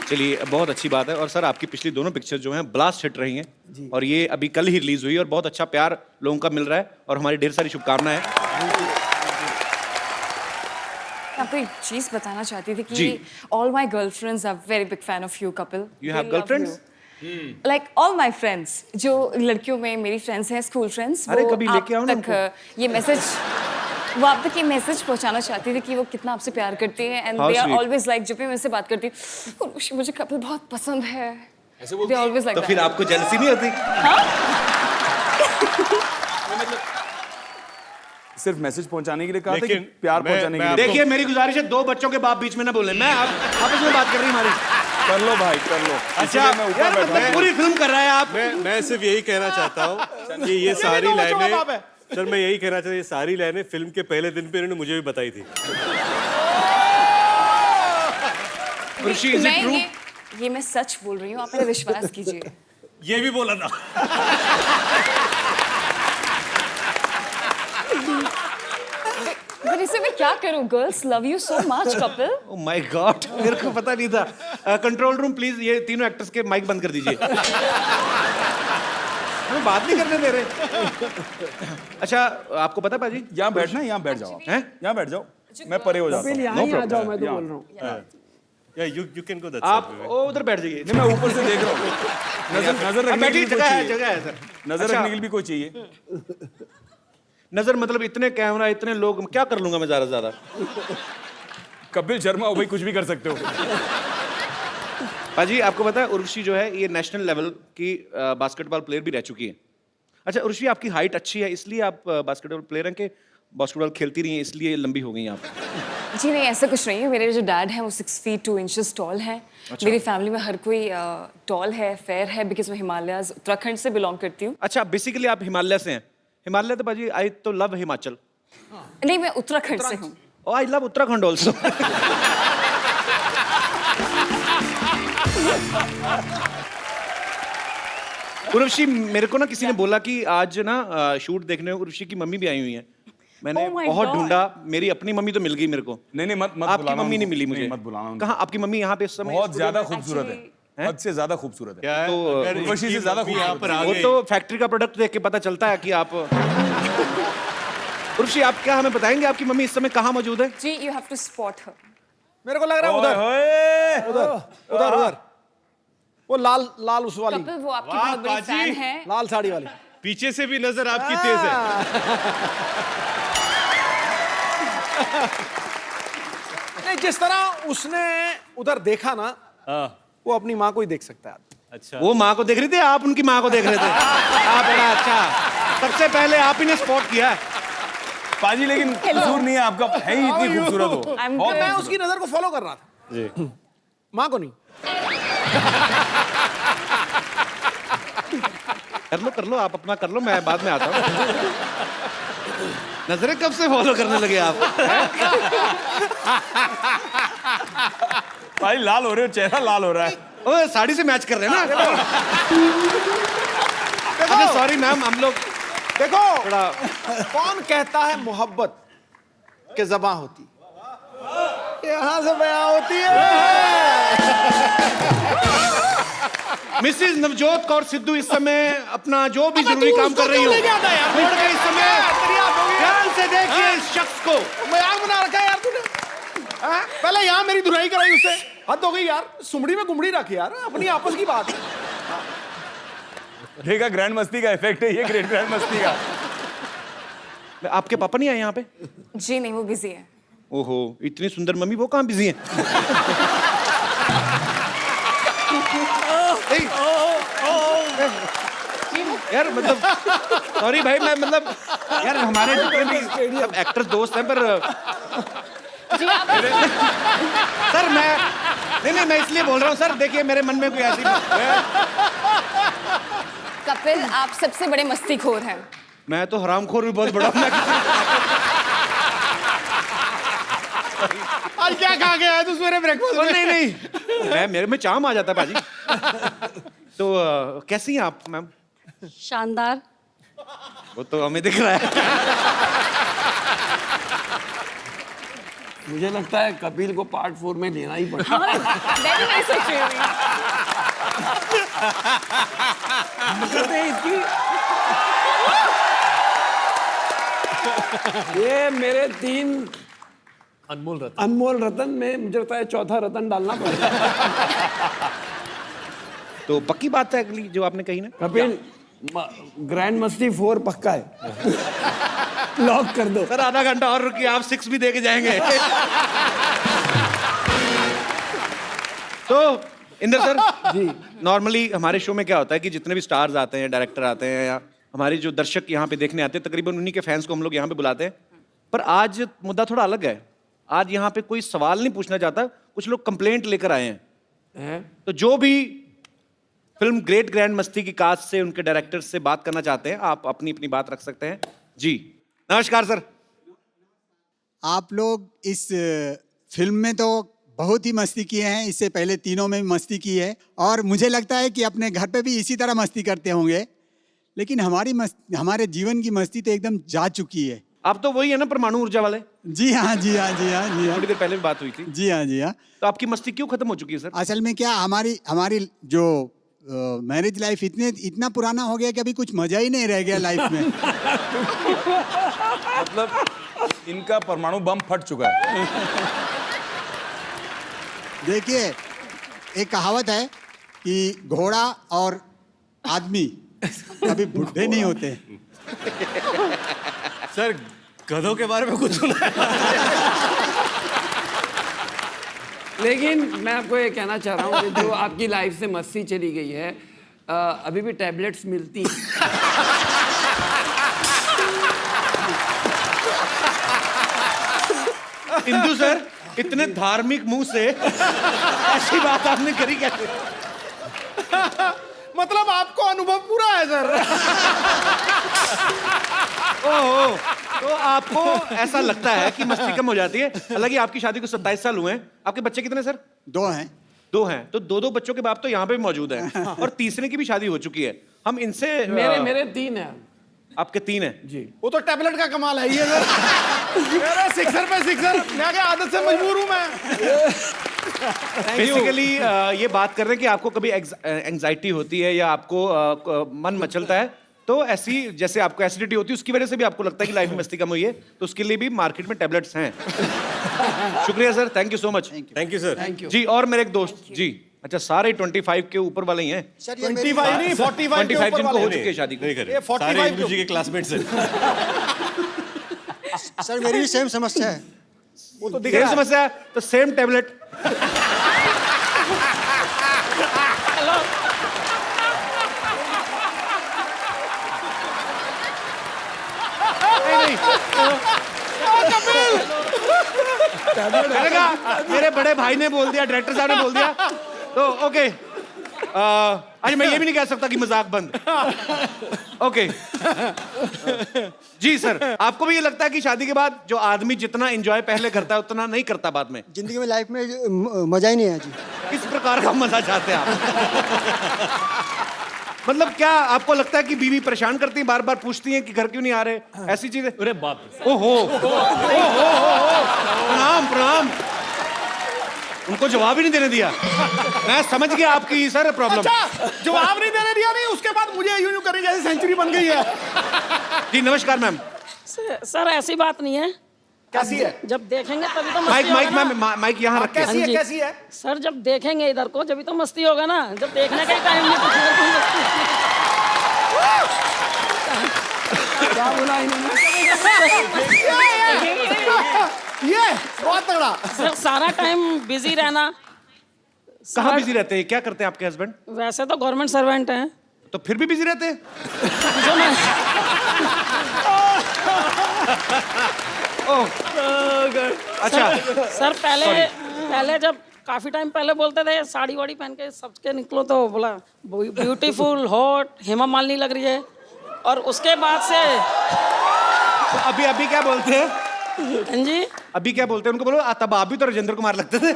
चलिए, बहुत अच्छी बात है। और सर, आपकी पिछली दोनों पिक्चर जो हैं ब्लास्ट हिट रही हैं, और ये अभी कल ही रिलीज हुई और बहुत अच्छा प्यार लोगों का मिल रहा है, और हमारी ढेर सारी शुभकामनाएं हैं। आपको एक चीज बताना चाहती थी कि all my girlfriends are very big fan of you Kapil. You have girlfriends? Like all my friends, जो लड़कियों में मेरी फ्रेंड्स हैं, स्कूल फ्रेंड्स, अरे कभी लेके आओ ना ये मैसेज, वो आप तक ये मैसेज पहुंचाना चाहती थी कि वो कितना आपसे प्यार करती हैं, and How they are sweet. Always like, जब भी मेरे से बात करती है, मुझे कपिल बहुत पसंद है, दे ऑलवेज लाइक तो फिर आपको जेलसी नहीं होती? सिर्फ मैसेज पहुंचाने के लिए कहा था कि लेकिन प्यार मैं- पहुंचाने के मैं लिए? देखिए, मेरी गुजारिश है, दो बच्चों के बाप बीच में ना बोले। मैं आपस में बात कर रही हमारी। कर लो भाई, कर लो। अच्छा, इसीलिए मैं ऊपर यार बैठा मतलब हूं। पूरी फिल्म कर रहा है आप। मैं सिर्फ यही कहना चाहता हूँ कि ये सारी लाइनें सर मैं यही कहना चाहता हूँ, ये सारी लाइनें फिल्म के पहले दिन पे इन्होंने मुझे भी बताई थी। उर्वशी, is it मैं true? ये मैं सच बोल रही हूँ, आप मेरा विश्वास कीजिए। ये भी बोला था। पर इसे मैं क्या करूँ? Girls love you so much Kapil. Oh my God, मेरे को पता नहीं था। कंट्रोल रूम प्लीज ये तीनों एक्टर्स के माइक बंद कर दीजिए। हमें बात नहीं करने दे रहे। अच्छा, आपको पता पाजी? यहाँ बैठना, यहाँ बैठ जाओ। हैं? यहाँ बैठ जाओ, मैं परे हो जाता कपिल हूँ। यहाँ ही आ जाओ, मैं तो बोल रहा हूँ। Yeah, you can go that आप side. उधर बैठ जाइए। नहीं, मैं ऊपर से देख रहा हूँ। नजर रखने के बैठिए, लिए कोई जगह है, चाहिए। जगह है सर। नजर अच्छा, रखने के लिए भी कोई चाहिए। नजर मतलब इतने कैमरा, इतने लोग, क्या कर लूंगा मैं ज्यादा से ज्यादा? कपिल शर्मा हो भाई, कुछ भी कर सकते हो। पाजी, आपको पता है उर्वशी जो है ये नेशनल लेवल की बास्केटबॉल प्लेयर भी रह चुकी है। अच्छा उर्वशी, आपकी हाइट अच्छी है इसलिए आप बास्केटबॉल प्लेयर हैं कि बास्केटबॉल खेलती रही हैं इसलिए लंबी हो गई हैं आप? जी नहीं, ऐसा कुछ नहीं है। मेरे जो डैड हैं वो 6 फीट 2 इंचेस टॉल हैं। मेरी फैमिली में हर कोई टॉल है, फेयर है, बिकॉज मैं हिमालयाज उत्तराखंड से बिलोंग करती हूँ। अच्छा, बेसिकली आप हिमालय से हैं। हिमालय तो पाजी, आई तो लव हिमाचल। नहीं, मैं उत्तराखंड से हूँ। Oh, I love Uttarakhand also. Urvashi, मेरे को ना किसी ने बोला कि आज ना शूट देखने को उर्वशी की मम्मी भी आई हुई है। मैंने Oh my बहुत God. ढूंढा, मेरी अपनी मम्मी तो मिल गई मेरे को। नहीं नहीं, मत आपकी बुलाना मम्मी नहीं उनको। मिली मुझे। नहीं, मत बुलाना उनको। कहाँ आपकी मम्मी? यहाँ पे इस समय बहुत ज्यादा खूबसूरत है, Actually- हद से ज्यादा खूबसूरत है। क्या है? तो अगर उर्वशी से इनकी ज्यादा मम्मी यहाँ पर आ वो गई। तो फैक्ट्री का प्रोडक्ट देख के पता चलता है कि आप। उर्वशी, आप क्या हमें बताएंगे आपकी मम्मी इस समय कहाँ मौजूद है? जी, यू हैव टू स्पॉट हर। मेरे को लग रहा है उधर उधर वो लाल लाल उस वाली कपिल, वो आपकी बहुत बड़ी फैन है। लाल साड़ी वाली। पीछे से भी नजर आपकी तेज है। नहीं, जिस तरह उसने उधर देखा ना, वो अपनी माँ को ही देख सकता है। अच्छा, वो माँ को देख रही थी, आप उनकी माँ को देख रहे थे? आप बड़ा अच्छा, सबसे पहले आप ही ने स्पॉट किया है। पाजी, लेकिन कसूर नहीं है आपका, है ही इतनी खूबसूरत हो। I'm बहुत good. मैं उसकी नजर को फॉलो कर रहा था, जी। माँ को नहीं। कर लो, आप अपना कर लो, मैं बाद में आता हूँ। नजरें कब से फॉलो करने लगे आप? भाई लाल हो रहे हो, चेहरा लाल हो रहा है। ओ, साड़ी से मैच कर रहे हैं ना? अच्छा सॉरी मैम, हम लोग देखो, थोड़ा। कौन कहता है मोहब्बत के ज़बां होती, यहाँ से बयां होती है। मिसेस नवजोत कौर सिद्धू इस समय अपना जो भी जरूरी काम कर रही हो, इस समय ध्यान से देखिए इस शख्स को। मजाक बना रखा है यार तूने। हाँ? पहले यहाँ मेरी धुलाई कराई उससे, हद हो गई यार। सुमड़ी में गुमड़ी रख यार, अपनी आपस की बात है। देखा, ग्रैंड मस्ती का इफेक्ट है ये, ग्रैंड मस्ती का। आपके पापा नहीं आए यहाँ पे? जी नहीं, वो बिजी है। ओहो, इतनी सुंदर मम्मी, वो कहाँ बिजी हैं? यार मतलब सॉरी भाई, मैं मतलब यार हमारे जितने भी सब एक्टर दोस्त हैं, पर सर नहीं मैं इसलिए बोल रहा हूँ सर, देखिए मेरे मन में कोई ऐसी कपिल, आप सबसे बड़े मस्तीखोर हैं। मैं तो हरामखोर भी बहुत बड़ा हूँ। आज क्या खा के आया तू सवेरे ब्रेकफास्ट में? नहीं मेरे में चाम आ जाता है बाजी। तो कैसी हैं आप मैम? शानदार। वो तो हमें दिख रहा है। मुझे लगता है कपिल को पार्ट 4 में लेना ही पड़ेगा। मैं भी नहीं सोच रही हूँ। ये मेरे 3 अनमोल अनमोल रतन में मुझे लगता है चौथा रतन डालना पड़ेगा। तो पक्की बात है अगली जो आपने कही ना? कपिल, ग्रैंड मस्ती 4 पक्का है। लॉक कर दो। सर आधा घंटा और रुकिए, आप 6 भी दे के जाएंगे। तो इंदर सर जी, नॉर्मली हमारे शो में क्या होता है कि जितने भी स्टार्स आते हैं, डायरेक्टर आते हैं, या हमारे जो दर्शक यहाँ पे देखने आते हैं, तकरीबन उन्हीं के फैंस को हम लोग यहाँ पे बुलाते हैं। पर आज मुद्दा थोड़ा अलग है। आज यहाँ पे कोई सवाल नहीं पूछना चाहता, कुछ लोग कंप्लेंट लेकर आए हैं। तो जो भी फिल्म ग्रेट ग्रैंड मस्ती की कास्ट से, उनके डायरेक्टर से बात करना चाहते हैं, आप अपनी अपनी बात रख सकते हैं। जी नमस्कार सर। आप लोग इस फिल्म में तो बहुत ही मस्ती किए हैं, इससे पहले तीनों में भी मस्ती की है, और मुझे लगता है कि अपने घर पे भी इसी तरह मस्ती करते होंगे, लेकिन हमारे जीवन की मस्ती तो एकदम जा चुकी है। आप तो वही है ना परमाणु ऊर्जा वाले? जी हाँ, जी हाँ, जी हाँ, जी हाँ। थोड़ी देर पहले भी बात हुई थी। जी हाँ, जी हाँ। तो आपकी मस्ती क्यों खत्म हो चुकी है सर? असल में क्या, हमारी जो मैरिज लाइफ इतना पुराना हो गया कि अभी कुछ मजा ही नहीं रह गया लाइफ में। मतलब इनका परमाणु बम फट चुका है। देखिए, एक कहावत है कि घोड़ा और आदमी कभी बुढ़े नहीं होते। सर गधों के बारे में कुछ सुना है? लेकिन मैं आपको ये कहना चाह रहा हूँ कि जो आपकी लाइफ से मस्ती चली गई है, अभी भी टैबलेट्स मिलती हैं। इंदु सर, इतने धार्मिक मुंह से ऐसी बात आपने करी कैसे? मतलब आपको अनुभव पूरा है सर। ओहो, तो आपको ऐसा लगता है कि मस्ती कम हो जाती है। हालांकि आपकी शादी को 27 साल हुए हैं। आपके बच्चे कितने सर? 2 हैं। 2 हैं, तो 2 बच्चों के बाप तो यहाँ पे भी मौजूद हैं और तीसरे की भी शादी हो चुकी है। हम इनसे मेरे 3 हैं। आपके 3 हैं जी। वो तो टैबलेट का कमाल है ये सर। अरे सिक्सर पे सिक्सर, मैं क्या आदत से मजबूर हूँ मैं। बेसिकली ये बात कर रहे हैं कि आपको कभी एंजाइटी होती है या आपको मन मचलता है, तो ऐसी जैसे आपको एसिडिटी होती है उसकी वजह से भी आपको लगता है कि लाइफ में मस्ती कम हुई है, तो उसके लिए भी मार्केट में टैबलेट्स हैं। शुक्रिया sir, thank you so much. Thank you sir. Thank you. जी, और मेरे एक दोस्त जी, अच्छा सारे 25 के ऊपर वाले ही हैं। 25 नहीं, 45 के ऊपर जिनको हो वाले। चुकी है शादी को। नहीं करे, ये 45 सारे इंदु जी के क्लासमेट्स हैं। सर मेरी भी सेम समस्या है। वो तो दिख सेम रहा है। समस्या है तो सेम टैबलेट। मैंने कहा मेरे बड़े भाई ने बोल दिया, डायरेक्टर साहब ने बोल दिया, तो ओके। आज मैं ये भी नहीं कह सकता कि मजाक बंद। ओके। जी सर, आपको भी ये लगता है कि शादी के बाद जो आदमी जितना एंजॉय पहले करता है उतना नहीं करता बाद में? जिंदगी में, लाइफ में मजा ही नहीं है जी। किस प्रकार का मजा चाहते हैं आप? मतलब क्या आपको लगता है कि बीवी परेशान करती है, बार बार पूछती हैं कि घर क्यों नहीं आ रहे, ऐसी चीजें? अरे बाप रे। ओहो, प्रणाम प्रणाम। उनको जवाब ही नहीं देने दिया। मैं समझ गया आपकी सर प्रॉब्लम। अच्छा, जवाब नहीं देने दिया, नहीं उसके बाद मुझे यूं करी जैसे सेंचुरी बन गई है। जी नमस्कार मैम। सर ऐसी बात नहीं है। कैसी है? जब देखेंगे तभी तो माइक मस्ती माइक होगा ना। मैम, माइक यहाँ रखिए। कैसी है? हाँ जी। कैसी है? सर जब देखेंगे इधर को जब तो मस्ती होगा ना, जब देखने का ही टाइम नहीं तो फिर कोई मस्ती। क्या बोला इन्होंने? ये बहुत तगड़ा। सर सारा टाइम बिजी रहना। कहाँ बिजी रहते हैं? क्या करते हैं आपके हस्बैंड? वैसे तो गवर्नमेंट सर्वेंट हैं। तो फिर भी बिजी रहते हैं? जो मैं ओह, अच्छा। सर पहले जब काफी टाइम पहले बोलते थे साड़ी वाड़ी पहन के सबके निकलो, तो बोला ब्यूटीफुल हॉट हेमा मालिनी लग रही है, और उसके बाद से तो अभी क्या बोलते हैं? हाँ जी, अभी क्या बोलते हैं? उनको बोलो तब आप भी तो राजेंद्र कुमार लगते थे।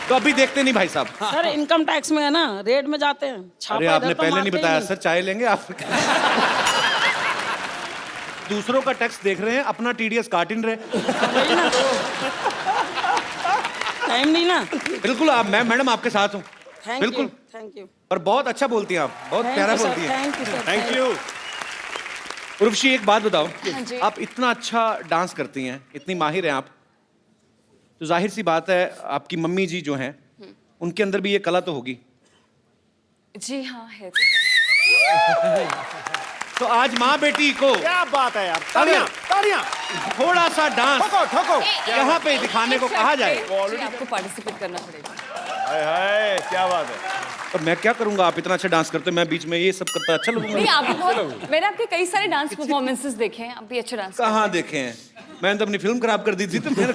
तो अभी देखते नहीं भाई साहब? सर इनकम टैक्स में है ना, रेड में जाते हैं। छापा अरे इधर आपने तो पहले नहीं मारते ही बताया सर, चाय लेंगे आप? दूसरों का टैक्स देख रहे हैं, अपना टीडीएस काट ही नहीं रहे। टाइम नहीं ना। बिल्कुल, आप मैडम आपके साथ हूँ। बिल्कुल, थैंक यू। और बहुत अच्छा बोलती हैं आप, बहुत प्यारा बोलती हैं। Thank you sir. Thank you. Urvashi एक बात बताओ, हाँ जी। आप इतना अच्छा डांस करती हैं, इतनी माहिर हैं आप, तो जाहिर सी बात है आपकी मम्मी जी जो हैं उनके अंदर भी ये कला तो होगी। जी हाँ है। तो आज माँ बेटी को क्या बात है यार। तालियां, तालियां। थोड़ा सा डांस ठोको, ठोको। यहाँ पे दिखाने को कहा जाए जी, आपको पार्टिसिपेट करना पड़ेगा। हाय हाय, क्या बात है। और मैं क्या करूंगा? आप इतना अच्छा डांस करते हो, मैं बीच में ये सब करता अच्छा नहीं, लगूंगा? आप बहुत, मैंने आपके कई सारे डांस परफॉर्मेंसेस देखे हैं, आप भी अच्छा डांस कहाँ देखे हैं? मैंने तो अपनी फिल्म खराब कर दी थी, तो मेरा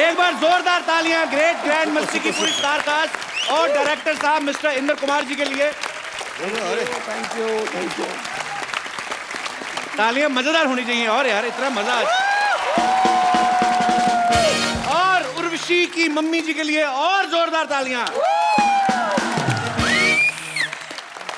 एक बार जोरदार तालियां ग्रेट ग्रैंड मस्ती की पूरी स्टार कास्ट और डायरेक्टर साहब मिस्टर इंद्र कुमार जी के लिए। Thank you. तालियां मजेदार होनी चाहिए और यार इतना मजा। और उर्वशी की मम्मी जी के लिए और जोरदार तालियां।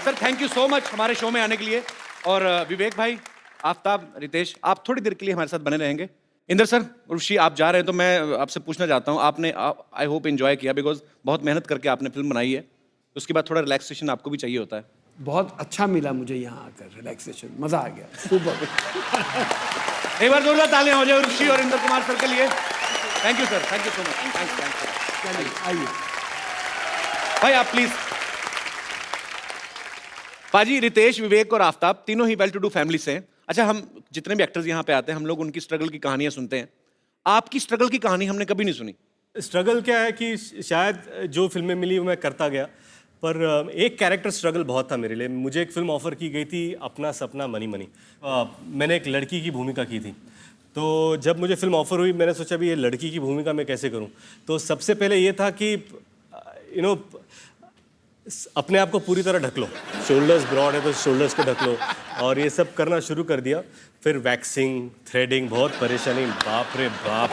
Sir thank you so much हमारे शो में आने के लिए। और विवेक भाई, आफ्ताब, रितेश, आप थोड़ी देर के लिए हमारे साथ बने रहेंगे। इंदर सर, उर्वशी आप जा रहे हैं तो मैं आपसे पूछना चाहता हूँ, आपने आई होप एंजॉय किया, बिकॉज बहुत मेहनत करके आपने फिल्म बनाई है, उसके बाद थोड़ा रिलैक्सेशन आपको भी चाहिए होता है। बहुत अच्छा मिला मुझे यहाँ आकर, रिलैक्सेशन, मजा आ गया, सुपर। एक बार जोरदार तालियां हो जाए उर्वशी और इंदर कुमार सर के लिए। Thank you sir, thank you so much. Thanks. आइए भाई आप प्लीज। पाजी, रितेश, विवेक और आफ्ताब तीनों ही वेल टू डू फैमिली से हैं। अच्छा, हम जितने भी एक्टर्स यहाँ पे आते हैं हम लोग उनकी स्ट्रगल की कहानियां सुनते हैं। आपकी स्ट्रगल की कहानी हमने कभी नहीं सुनी। स्ट्रगल क्या है कि शायद जो फिल्में मिली वो मैं करता गया, पर एक कैरेक्टर स्ट्रगल बहुत था मेरे लिए। मुझे एक फिल्म ऑफर की गई थी, अपना सपना मनी मनी। मैंने एक लड़की की भूमिका की थी, तो जब मुझे फिल्म ऑफर हुई मैंने सोचा भी ये लड़की की भूमिका मैं कैसे करूं। तो सबसे पहले ये था कि अपने आप को पूरी तरह ढक लो, शोल्डर्स ब्रॉड है तो शोल्डर्स को ढक लो, और ये सब करना शुरू कर दिया। फिर वैक्सिंग, थ्रेडिंग, बहुत परेशानी, बाप रे बाप।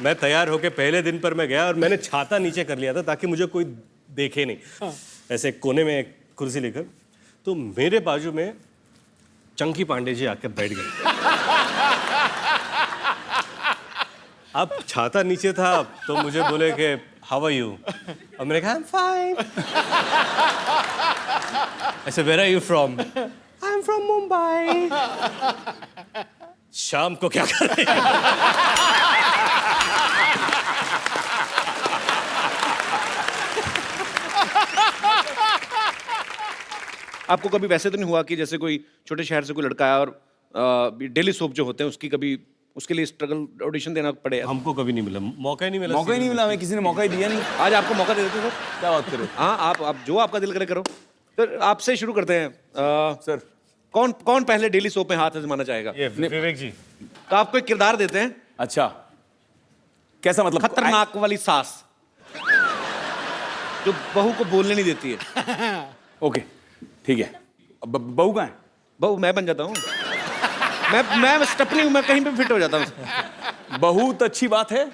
मैं तैयार होके पहले दिन पर मैं गया और मैंने छाता नीचे कर लिया था ताकि मुझे कोई देखे नहीं, ऐसे कोने में एक कुर्सी लेकर। तो मेरे बाजू में चंकी पांडे जी आकर बैठ गए। अब छाता नीचे था तो मुझे बोले कि हाउ आर यू, और मैंने कहा आई एम फाइन। ऐसे where are you from, I am from Mumbai. शाम को क्या कर रहे हैं? आपको कभी वैसे तो नहीं हुआ कि जैसे कोई छोटे शहर से कोई लड़का आया और डेली सोप जो होते हैं उसकी कभी उसके लिए स्ट्रगल ऑडिशन देना पड़े? हमको कभी नहीं मिला, मौका ही नहीं मिला। मौका ही नहीं मिला, हमें किसी ने मौका ही दिया नहीं। आज आपको मौका दे देते सर। क्या बात करो। हाँ, आप जो आपका दिल करे करो। तो आपसे शुरू करते हैं। सर कौन पहले डेली सोप में हाथ आजमाना चाहेगा? विवेक जी। तो आपको एक किरदार देते हैं। अच्छा, कैसा मतलब? खतरनाक वाली सास जो बहू को बोलने नहीं देती है। ओके ठीक है। बहू कहाँ है? बहू मैं बन जाता हूँ। मैं स्टपनी हूँ, मैं कहीं पे फिट हो जाता हूँ। बहुत अच्छी बात है।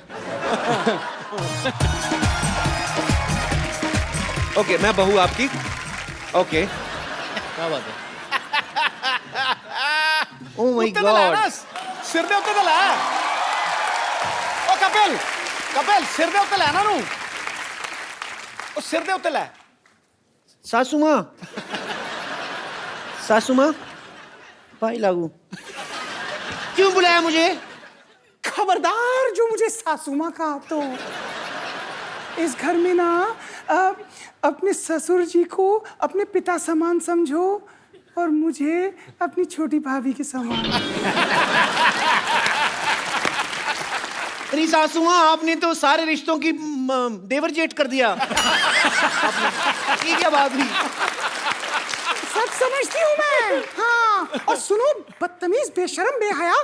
ओके, मैं बहू आपकी। ओके, क्या बात है? Oh my God. सिर दे उत्ते ला। ओ कपिल सिर दे उत्ते लेना नू। ओ सिर दे उत्ते ला। सासू माँ भाई लागू क्यों बुलाया मुझे? खबरदार जो मुझे सासू माँ कहा तो इस घर में ना अपने ससुर जी को अपने पिता समान समझो और मुझे अपनी छोटी भाभी के समान। अरे सासू माँ, आपने तो सारे रिश्तों की डेवरजेट कर दिया। ये क्या बात हुई? सब समझती हूँ मैं। हाँ, और सुनो बदतमीज, बेशरम, बेहया,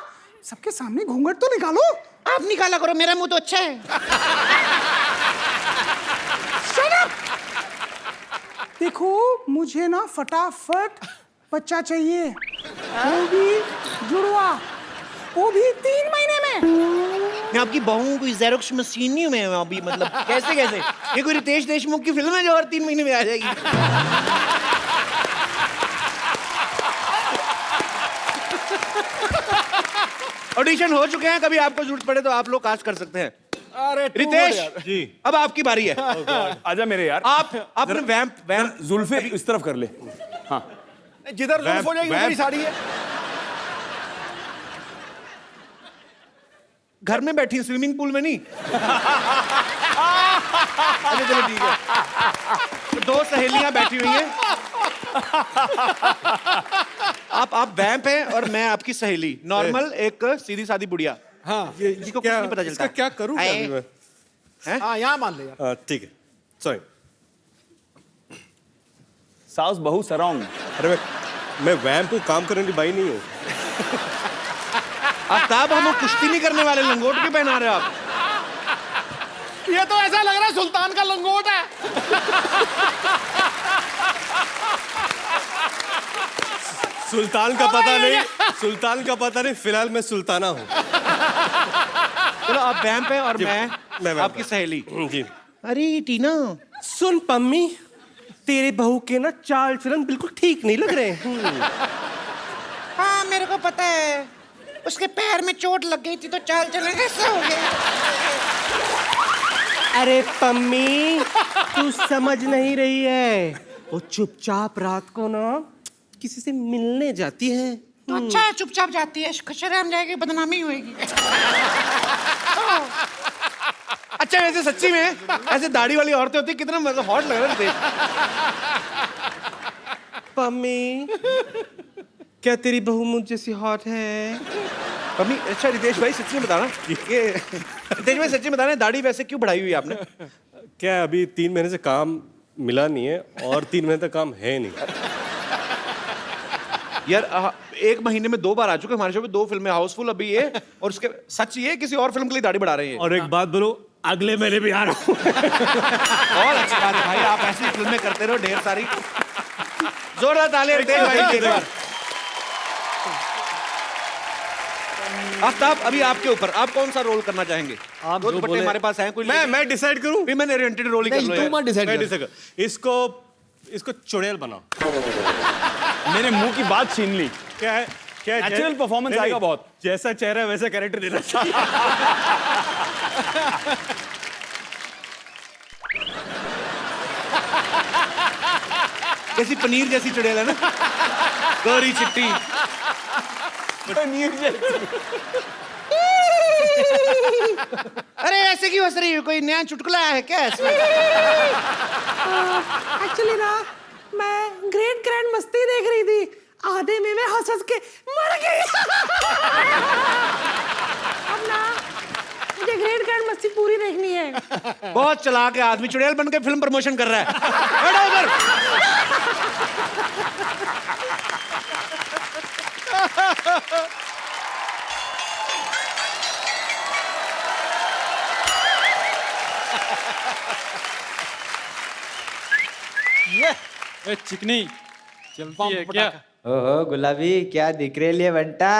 सबके सामने घूंघट तो निकालो। आप निकाला करो, मेरा मुंह तो अच्छा है। Shut up! देखो मुझे ना फटाफट बच्चा चाहिए, वो भी जुड़वा, वो भी 3 महीने में। मैं आपकी बहू कोई ज़ेरोक्स मशीन नहीं हूँ मैं अभी, मतलब कैसे ये कोई रितेश देशमुख की फिल्म है जो और 3 महीने में आ जाएगी? ऑडिशन हो चुके हैं, कभी आपको जरूरत पड़े तो आप लोग कास्ट कर सकते हैं। अरे रितेश जी, अब आपकी बारी है। आजा मेरे यार। आपने वैम्प जुल्फे इस तरफ कर ले। हाँ, जिधर जुल्फ हो जाएगी उधर ही साड़ी है। घर में बैठी स्विमिंग पूल में नहीं। अच्छा चलो ठीक है। 2 सहेलियां बैठी हुई हैं। आप वैम्प हैं और मैं आपकी सहेली, नॉर्मल एक सीधी सादी बुढ़िया। हाँ, जिसको कुछ नहीं पता चलता। क्या करूं क्या अभी मैं? हाँ यहाँ मान ले यार। ठीक है, सॉरी। साउस बहू सराउंड। अरे मैं वैम्प को काम करने की बाई नहीं हूँ। आफ्ताब, हम कुश्ती नहीं करने वाले, लंगोट क्यों पहना रहे हो आप? ये तो ऐसा लग रहा है सुल्तान का लंगोट है। सुल्तान का पता नहीं, सुल्तान का पता नहीं, फिलहाल मैं सुल्ताना हूँ। चलो आप वैम्प हैं और मैं वैम्प आपकी सहेली। जी। अरे टीना, सुन पम्मी, तेरे बहू के ना चाल चलन बिल्कुल ठीक नहीं लग रहे। हाँ मेरे को पता है, उसके पैर में चोट लग गई थी तो चाल चलन ऐसा हो गया। अरे पम्मी, तू समझ नहीं रही है, वो चुपचाप रात को ना किसी से मिलने जाती है। तो अच्छा है, चुपचाप जाती है, शरेआम जाएगी, बदनामी होएगी। अच्छा वैसे सच्ची में ऐसे दाढ़ी वाली औरतें होती कितना मतलब हॉट लग रहा है। पम्मी, क्या तेरी बहू मुझ जैसी हॉट है? मम्मी, अच्छा रितेश भाई सच्ची में बताना, ये रितेश भाई सच्ची में बताना, दाढ़ी वैसे क्यों बढ़ाई हुई है आपने? क्या अभी 3 महीने से काम मिला नहीं है और 3 महीने तक काम है नहीं। यार 1 महीने में 2 बार आ चुके हमारे शो पे, 2 फिल्में, हाउसफुल अभी ये, और उसके सच ये किसी और फिल्म के लिए दाढ़ी बढ़ा रहे हैं। और एक बात बोलो, अगले महीने भी आ रहा हूँ। और अच्छी बात है भाई, आप ऐसी फिल्में करते रहो ढेर सारी। जोरदार तालियां रितेश भाई के लिए। आफ्ताब, अभी आपके ऊपर, आप कौन सा रोल करना चाहेंगे? आप दो जो दुपट्टे बोले- हमारे पास हैं, कोई मैं डिसाइड करूं? भी मैंने ओरिएंटेड रोल ही कर लो नहीं, तू मत डिसाइड मैं कर। डिसाइड कर। इसको चुड़ैल बनाओ। मेरे मुंह की बात छीन ली। क्या है? क्या है? Natural performance नहीं, आएगा नहीं, बहुत। जैसा चेहरा वैसा कैरेक्टर देना चाहिए। जैसी पनीर जैसी चुड़ैल है ना, गोरी चिट्टी। अरे ऐसे क्यों हंस रही हो? कोई नया चुटकुला है क्या इसमें? एक्चुअली ना मैं ग्रेट ग्रैंड मस्ती देख रही थी, आधे में मैं हंस हंस के मर गई। अब ना मुझे ग्रेट ग्रैंड मस्ती पूरी देखनी है। बहुत चालाक है आदमी, चुड़ैल बन के फिल्म प्रमोशन कर रहा है। बैठो उधर। ए, चिकनी चलती है क्या? ओहो गुलाबी, क्या दिख रही है बंटा?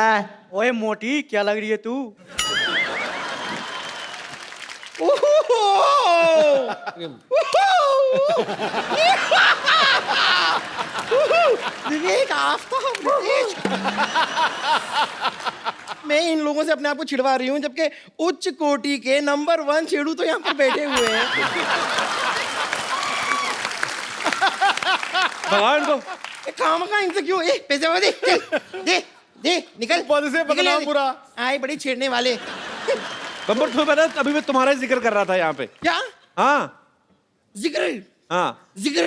ओए मोटी, क्या लग रही है तू? विवेक, आफ्ताब, विवेक। मैं इन लोगों से अपने आप को छिड़वा रही हूँ, जबकि उच्च कोटि के नंबर 1 छेड़ू तो यहाँ पर बैठे हुए हैं। भगाओ इनको। काम का इनसे क्यों? पैसे वाले दे, दे दे, निकल। पद से बदनाम पूरा। आए बड़ी छेड़ने वाले। बम्बर, तुम्हें पता है, अभी मैं तुम्हारा जिक्र कर रहा था यहाँ पे। क्या हाँ जिक्र? हाँ जिक्र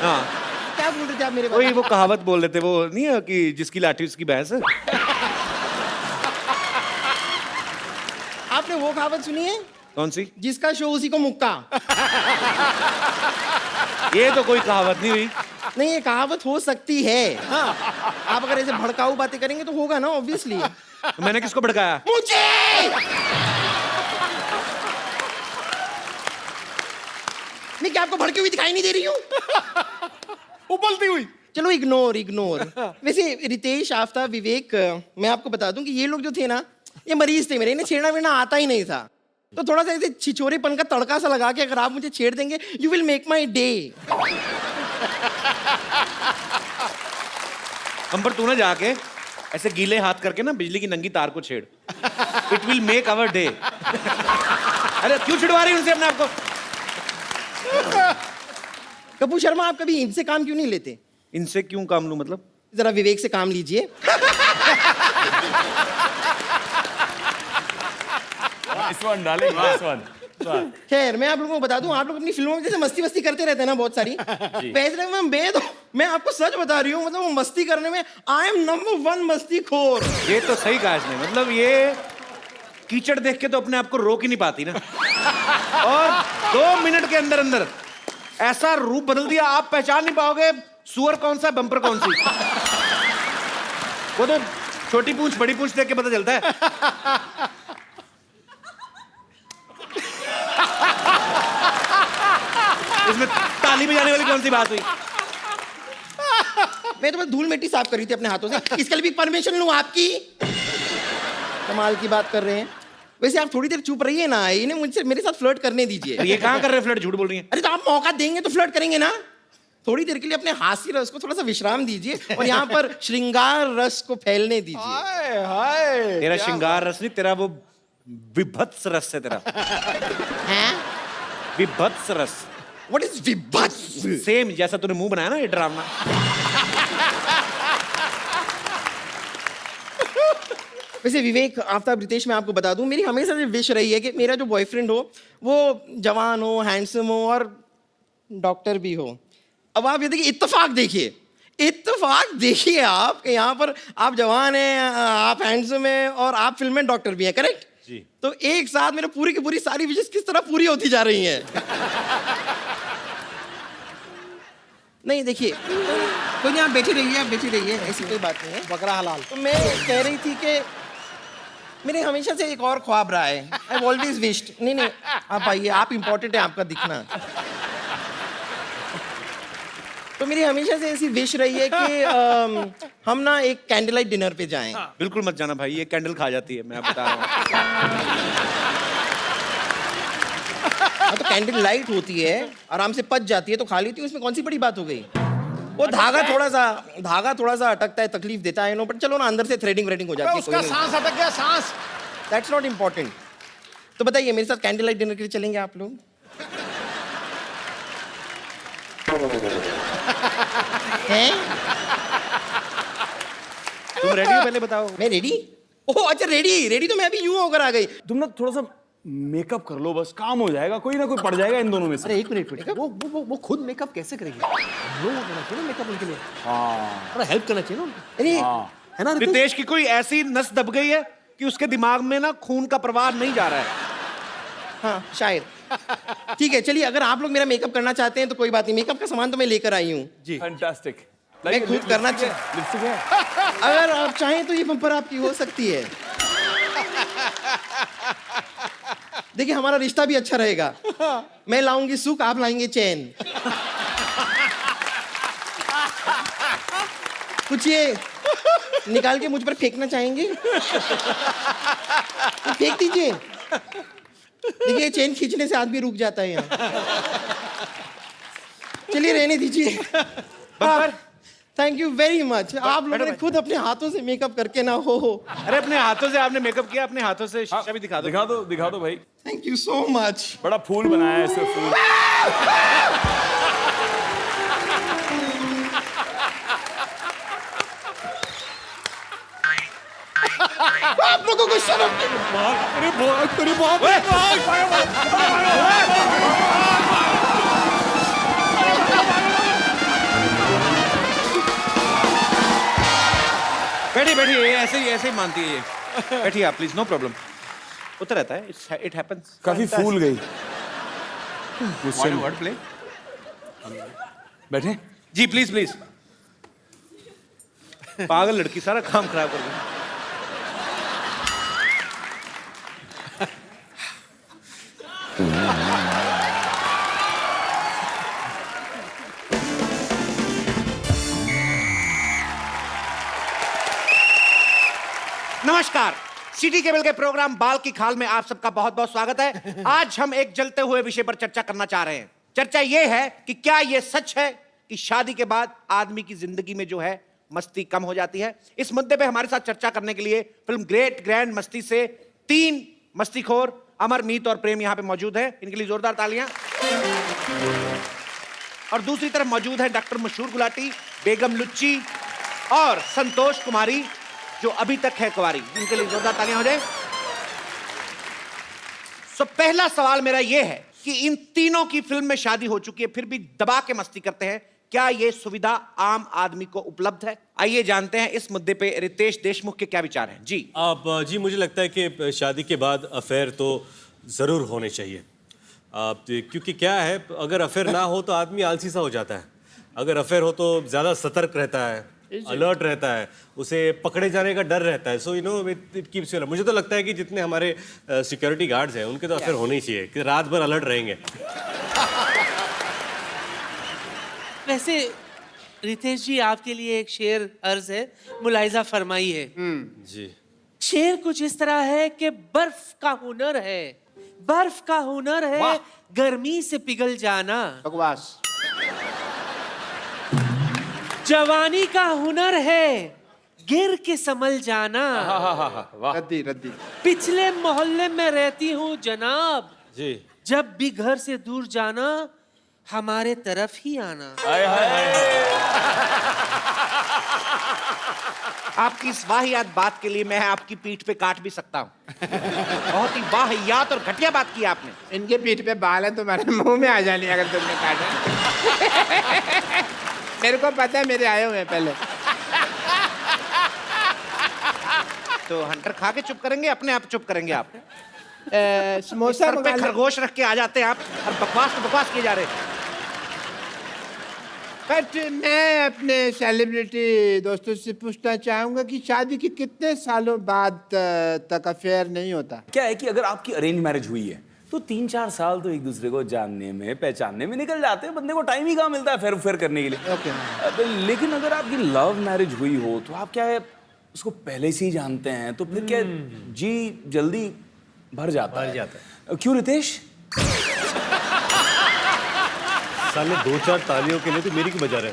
हाँ, क्या बोल रहे थे आप मेरे वही बारे वो कहावत बोल रहे थे, वो नहीं है कि जिसकी लाठी उसकी भैंस। आपने वो कहावत सुनी है? कौन सी? जिसका शो उसी को मुक्का। ये तो कोई कहावत नहीं हुई। नहीं, ये कहावत हो सकती है। हाँ, आप अगर ऐसे भड़काऊ बातें करेंगे तो होगा ना, ऑब्वियसली। तो मैंने किसको भड़काया? मुझे मैं क्या आपको भड़की हुई दिखाई नहीं दे रही हूँ? उबलती हुई। चलो इग्नोर इग्नोर। वैसे रितेश, आफ्ताब, विवेक, मैं आपको बता दूं कि ये लोग जो थे ना, ये मरीज थे मेरे, इन्हें छेड़ना वेड़ना आता ही नहीं था। तो थोड़ा सा ऐसे छिछोरेपन का तड़का सा लगा के अगर आप मुझे छेड़ देंगे, you will make my day. बम्बर, तू ना जाके ऐसे गीले हाथ करके ना बिजली की नंगी तार को छेड़। It will make our day. अरे क्यों छिड़वा रही उनसे अपने आप को? कपूर शर्मा, आप कभी इनसे काम क्यों नहीं लेते? इनसे क्यों काम लूं मतलब? जरा विवेक से काम लीजिए। खैर, मैं आप लोगों को बता दूं, आप लोग अपनी फिल्मों में जैसे मस्ती वस्ती करते रहते हैं ना बहुत सारी, वैसे मैं आपको सच बता रही हूँ, मतलब वो मस्ती करने में आई एम नंबर 1 मस्तीखोर। ये तो सही कहा इसने, मतलब ये कीचड़ देख के तो अपने आप को रोक ही नहीं पाती ना। और 2 मिनट के अंदर अंदर ऐसा रूप बदल दिया, आप पहचान नहीं पाओगे सुअर कौन सा, बम्पर कौन सी। वो तो छोटी पूंछ बड़ी पूंछ देख के पता चलता है। इसमें ताली बजाने वाली कौन सी बात हुई? मैं तो बस धूल मिट्टी साफ करी थी अपने हाथों से, इसके लिए भी परमिशन लूं आपकी? कमाल की बात कर रहे हैं। वैसे आप थोड़ी देर चुप रहिए ना, इन्हें मुझसे मेरे साथ फ्लर्ट करने दीजिए। ये कहाँ कर रहे हैं फ्लर्ट? झूठ बोल रही है। अरे तो आप मौका देंगे तो फ्लर्ट करेंगे ना। थोड़ी देर के लिए अपने हास्य रस को थोड़ा सा विश्राम दीजिए और यहाँ पर श्रृंगार रस को फैलने दीजिए। हाय हाय तेरा श्रृंगार रस नहीं, तेरा वो विभत्स रस है तेरा। हैं? विभत्स रस। What is विभत्स? सेम जैसा तूने मुंह बनाया ना ये ड्रामा। वैसे विवेक, आफ्ताब, रितेश, मैं आपको बता दूं, मेरी हमेशा से विश रही है कि मेरा जो बॉयफ्रेंड हो वो जवान हो, हैंडसम हो और डॉक्टर भी हो। अब आप ये देखिए, इत्तेफाक देखिए आप कि यहाँ पर आप जवान हैं, आप हैंडसम हैं और आप फिल्म में डॉक्टर भी हैं, करेक्ट? जी। तो एक साथ मेरे पूरी की पूरी सारी विशेष किस तरह पूरी होती जा रही हैं? नहीं देखिए, कोई नहीं, आप बैठी रहिए, ऐसी कोई बात नहीं है। बकरा हलाल। तो मैं कह रही थी कि मेरे हमेशा से एक और ख्वाब रहा है। I've always wished। नहीं, आप आइए, आप इम्पोर्टेंट है, आपका दिखना। तो मेरी हमेशा से ऐसी विश रही है कि हम ना एक कैंडल लाइट डिनर पे जाएं। बिल्कुल मत जाना भाई, ये कैंडल खा जाती है, मैं बता रहा हूँ। हाँ, तो कैंडल लाइट होती है, आराम से पच जाती है तो खा लेती हूँ, उसमें कौन सी बड़ी बात हो गई? वो धागा थोड़ा सा अटकता है, तकलीफ देता है, नो, बट चलो ना, अंदर से थ्रेडिंग हो जाती है। उसका सांस अटक गया, सांस। That's not important. तो बताइए, मेरे साथ कैंडल लाइट डिनर के लिए चलेंगे आप लोग? हैं? तुम रेडी हो? पहले बताओ। मैं रेडी? ओह अच्छा, रेडी तो मैं अभी यूं होकर आ गई। तुम ना थोड़ा सा मेकअप कर लो, बस काम हो जाएगा, कोई ना कोई पड़ जाएगा इन दोनों में से। अरे एक मिनट, वो खुद मेकअप कैसे करेगी? हम लोगों को करना चाहिए मेकअप उनके लिए, हाँ थोड़ा हेल्प करना चाहिए ना उनको। अरे है ना रितेश? रितेश की कोई ऐसी नस दब गई है कि उसके दिमाग में ना खून का प्रवाह नहीं जा रहा है। हाँ शायद। ठीक है, चलिए, अगर आप लोग मेरा मेकअप करना चाहते हैं तो कोई बात नहीं, मेकअप का सामान तो मैं लेकर आई हूँ। जी फैंटास्टिक। मैं खुद करना लिपस्टिक है? अगर आप चाहें तो ये बम्पर आपकी हो सकती है। देखिए, हमारा रिश्ता भी अच्छा रहेगा। मैं लाऊंगी सुख, आप लाएंगे चैन। कुछ ये निकाल के मुझ पर फेंकना चाहेंगे? तो फेंक दीजिए। देखिए, चेन खींचने से आदमी रुक जाता है यहाँ। चलिए, रहने दीजिए। Thank you very much. आप लोगों ने खुद अपने हाथों से मेकअप करके ना हो। अरे अपने हाथों से आपने मेकअप किया, अपने हाथों से शीशा भी दिखा दो। दिखा दो भाई। Thank you so much. बड़ा फूल बनाया है ऐसे फूल। आप लोगों को शर्म बैठिए, ऐसे ही मानती है ये। बैठिए आप प्लीज, नो प्रॉब्लम। होता रहता है, इट हैपेंस। काफी फूल गई। Word play. बैठे जी, प्लीज। पागल लड़की, सारा काम खराब कर दी। नमस्कार, सिटी केबल के प्रोग्राम बाल की खाल में आप सबका बहुत बहुत स्वागत है। आज हम एक जलते हुए विषय पर चर्चा करना चाह रहे हैं। चर्चा ये है कि क्या ये सच है कि शादी के बाद आदमी की जिंदगी में जो है मस्ती कम हो जाती है। इस मुद्दे पे हमारे साथ चर्चा करने के लिए फिल्म ग्रेट ग्रैंड मस्ती से 3 मस्तीखोर अमर, मीत और प्रेम यहाँ पे मौजूद है। इनके लिए जोरदार तालियां। और दूसरी तरफ मौजूद है डॉक्टर मशहूर गुलाटी, बेगम लुच्ची और संतोष कुमारी जो अभी तक है कुंवारी। इनके लिए जोरदार तालियां हो जाए। सो पहला सवाल मेरा यह है कि इन तीनों की फिल्म में शादी हो चुकी है, फिर भी दबा के मस्ती करते हैं। क्या यह सुविधा आम आदमी को उपलब्ध है? आइए जानते हैं इस मुद्दे पे रितेश देशमुख के क्या विचार हैं। जी जी, मुझे लगता है कि शादी के बाद अफेयर तो ज़रूर होने चाहिए। क्योंकि क्या है, अगर अफेयर ना हो तो आदमी आलसी सा हो जाता है। अगर अफेयर हो तो ज़्यादा सतर्क रहता है, अलर्ट रहता है, उसे पकड़े जाने का डर रहता है। So you know it keeps you. मुझे तो लगता है कि जितने हमारे सिक्योरिटी गार्ड्स हैं उनके तो अफेयर होने ही चाहिए कि रात भर अलर्ट रहेंगे। वैसे रितेश जी आपके लिए एक शेर अर्ज है, मुलाहिजा फरमाइए। जी। शेर कुछ इस तरह है कि बर्फ का हुनर है, बर्फ का हुनर है गर्मी से पिघल जाना। बकवास। जवानी का हुनर है गिर के संभल जाना। रद्दी रद्दी। पिछले मोहल्ले में रहती हूँ जनाब, जी। जब भी घर से दूर जाना हमारे तरफ ही आना। आपकी इस वाहियात बात के लिए मैं आपकी पीठ पे काट भी सकता हूँ। बहुत ही वाहियात और घटिया बात की आपने। इनके पीठ पे बाल है, तुम्हारे मुंह में आ जाने अगर तुमने काटा। मेरे को पता है, मेरे आए हुए हैं पहले। तो हंटर खा के चुप करेंगे, अपने आप चुप करेंगे आप? समोसा सर पे खरगोश रख के आ जाते हैं आप और बकवास तो बकवास किए जा रहे हैं। बट मैं अपने सेलिब्रिटी दोस्तों से पूछना चाहूंगा कि शादी के कितने सालों बाद तक अफेयर नहीं होता? क्या है कि अगर आपकी अरेंज मैरिज हुई है तो 3-4 साल तो एक दूसरे को जानने में पहचानने में निकल जाते हैं, बंदे को टाइम ही कहाँ मिलता है फेर फेर करने के लिए। लेकिन अगर आपकी लव मैरिज हुई हो तो आप क्या है उसको पहले से ही जानते हैं, तो फिर क्या जी जल्दी भर जाता है। क्यों रितेश? साले 2-4 तालियों के लिए तो मेरी क्यों बजा रहे?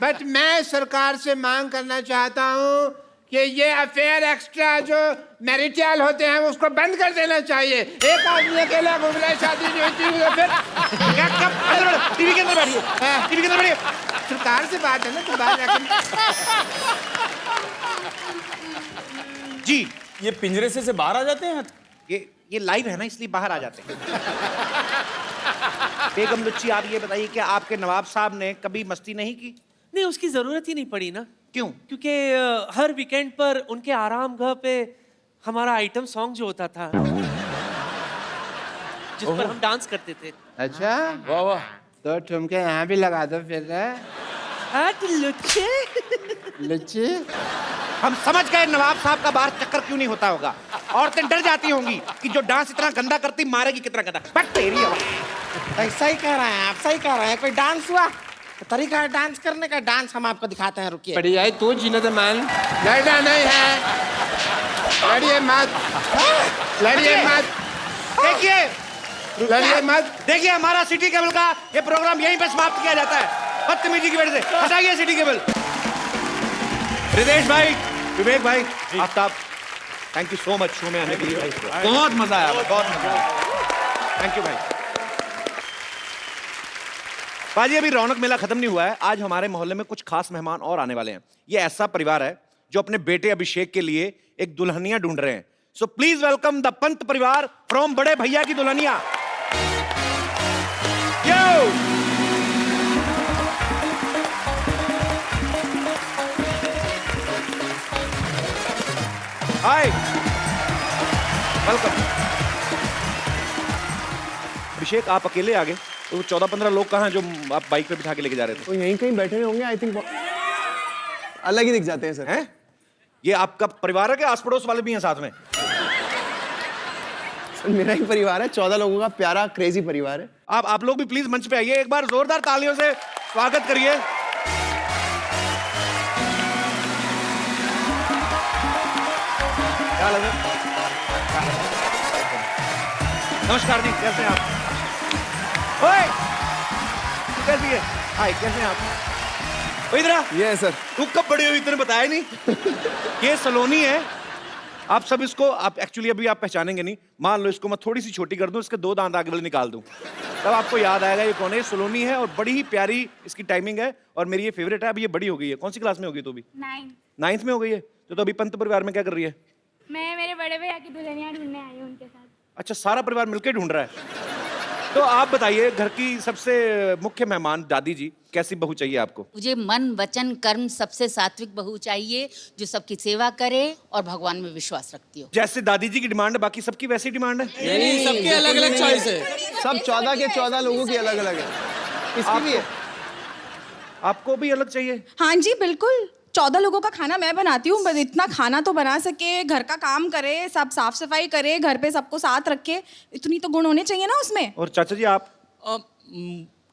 बट मैं सरकार से मांग करना चाहता हूँ कि ये अफेयर एक्स्ट्रा जो मैरिटल होते हैं उसको बंद कर देना चाहिए। एक आदमी अकेला घूम रहा है, शादी नहीं होती तो फिर टीवी के अंदर बैठिए, टीवी के अंदर बैठिए। सरकार से बात है ना, तो बात जी। ये पिंजरे से बाहर आ जाते हैं? ये लाइव है ना, इसलिए बाहर आ जाते हैं। बेगम लुच्ची, आप ये बताइए कि आपके नवाब साहब ने कभी मस्ती नहीं की? नहीं, उसकी जरूरत ही नहीं पड़ी ना। क्यों? क्योंकि हर वीकेंड पर उनके आराम घर पे हमारा आइटम सॉन्ग जो होता था जिस पर हम डांस करते थे। अच्छा, वाह वाह। तो ठुमके यहाँ भी लगा दो फिर। लुच्चे लुच्ची, हम समझ गए नवाब साहब का बाहर चक्कर क्यों नहीं होता होगा। औरतें डर जाती होंगी कि जो डांस इतना गंदा करती मारेगी कितना गंदा। बट तेरी सही कह रहे हैं आप, सही कह रहे हैं। कोई डांस हुआ तरीका है डांस करने का, डांस हम आपको दिखाते हैं, रुकिए। बढ़िया है, तू जीनत मान। लड़ना नहीं है, लड़िए मत, लड़िए मत, देखिए लड़िए मत। देखिए हमारा सिटी केबल का ये प्रोग्राम यहीं पे समाप्त किया जाता है बदतमीजी की वजह से। हटाइए सिटी केबल। रितेश भाई, विवेक भाई, Aftab, thank you so much show में आने के लिए। बहुत मजा आया, बहुत मजा आया। थैंक यू भाई। बाजी, अभी रौनक मेला खत्म नहीं हुआ है। आज हमारे मोहल्ले में कुछ खास मेहमान और आने वाले हैं। ये ऐसा परिवार है जो अपने बेटे अभिषेक के लिए एक दुल्हनिया ढूंढ रहे हैं। So please welcome the Pant परिवार फ्रॉम बड़े भैया की दुल्हनिया। यो हाय, वेलकम। अभिषेक, आप अकेले आ गए तो 14-15 लोग कहाँ हैं जो आप बाइक पे बिठा के लेके जा रहे थे? तो यहीं कहीं बैठे होंगे, आई थिंक। अलग ही दिख जाते हैं सर। हैं? ये आपका परिवार है कि आस पड़ोस वाले भी हैं साथ में? सर मेरा ही परिवार है, 14 लोगों का प्यारा क्रेजी परिवार है। आप लोग भी प्लीज मंच पे आइए, एक बार जोरदार तालियों से स्वागत करिए। क्या लगे? नमस्कार जी, कैसे हैं आप? ओए, कैसी है? हाय, कैसे हैं आप? इधर आ। ये सर, तू कब बड़ी हुई, तूने बताया नहीं। ये सलोनी है। आप सब इसको, आप एक्चुअली अभी आप पहचानेंगे नहीं। मान लो इसको मैं थोड़ी सी छोटी कर दूं, इसके 2 दांत आगे वाले निकाल दूं, तब आपको याद आएगा ये कौन है। सलोनी है और बड़ी ही प्यारी इसकी टाइमिंग है और मेरी ये फेवरेट है। अभी ये बड़ी हो गई है। कौन सी क्लास में हो गई? तो अभी 9th में हो गई है। तो अभी पंत परिवार में क्या कर रही है? मैं मेरे बड़े भैया की दुल्हनिया ढूंढने आई हूँ उनके साथ। अच्छा, सारा परिवार मिलकर ढूंढ रहा है। तो आप बताइए, घर की सबसे मुख्य मेहमान दादी जी, कैसी बहू चाहिए आपको? मुझे मन वचन कर्म सबसे सात्विक बहू चाहिए, जो सबकी सेवा करे और भगवान में विश्वास रखती हो। जैसे दादी जी की डिमांड है, बाकी सबकी वैसी डिमांड है? नहीं, सबकी अलग अलग चॉइस है। सब 14 के 14 लोगों की अलग अलग है। इसकी भी है। आपको भी अलग चाहिए? हाँ जी, बिल्कुल। 14 लोगों का खाना मैं बनाती हूँ, बस इतना खाना तो बना सके, घर का काम करे, सब साफ सफाई करे, घर पे सबको साथ रखे, इतनी तो गुण होने चाहिए ना उसमें। और चाचा जी आप?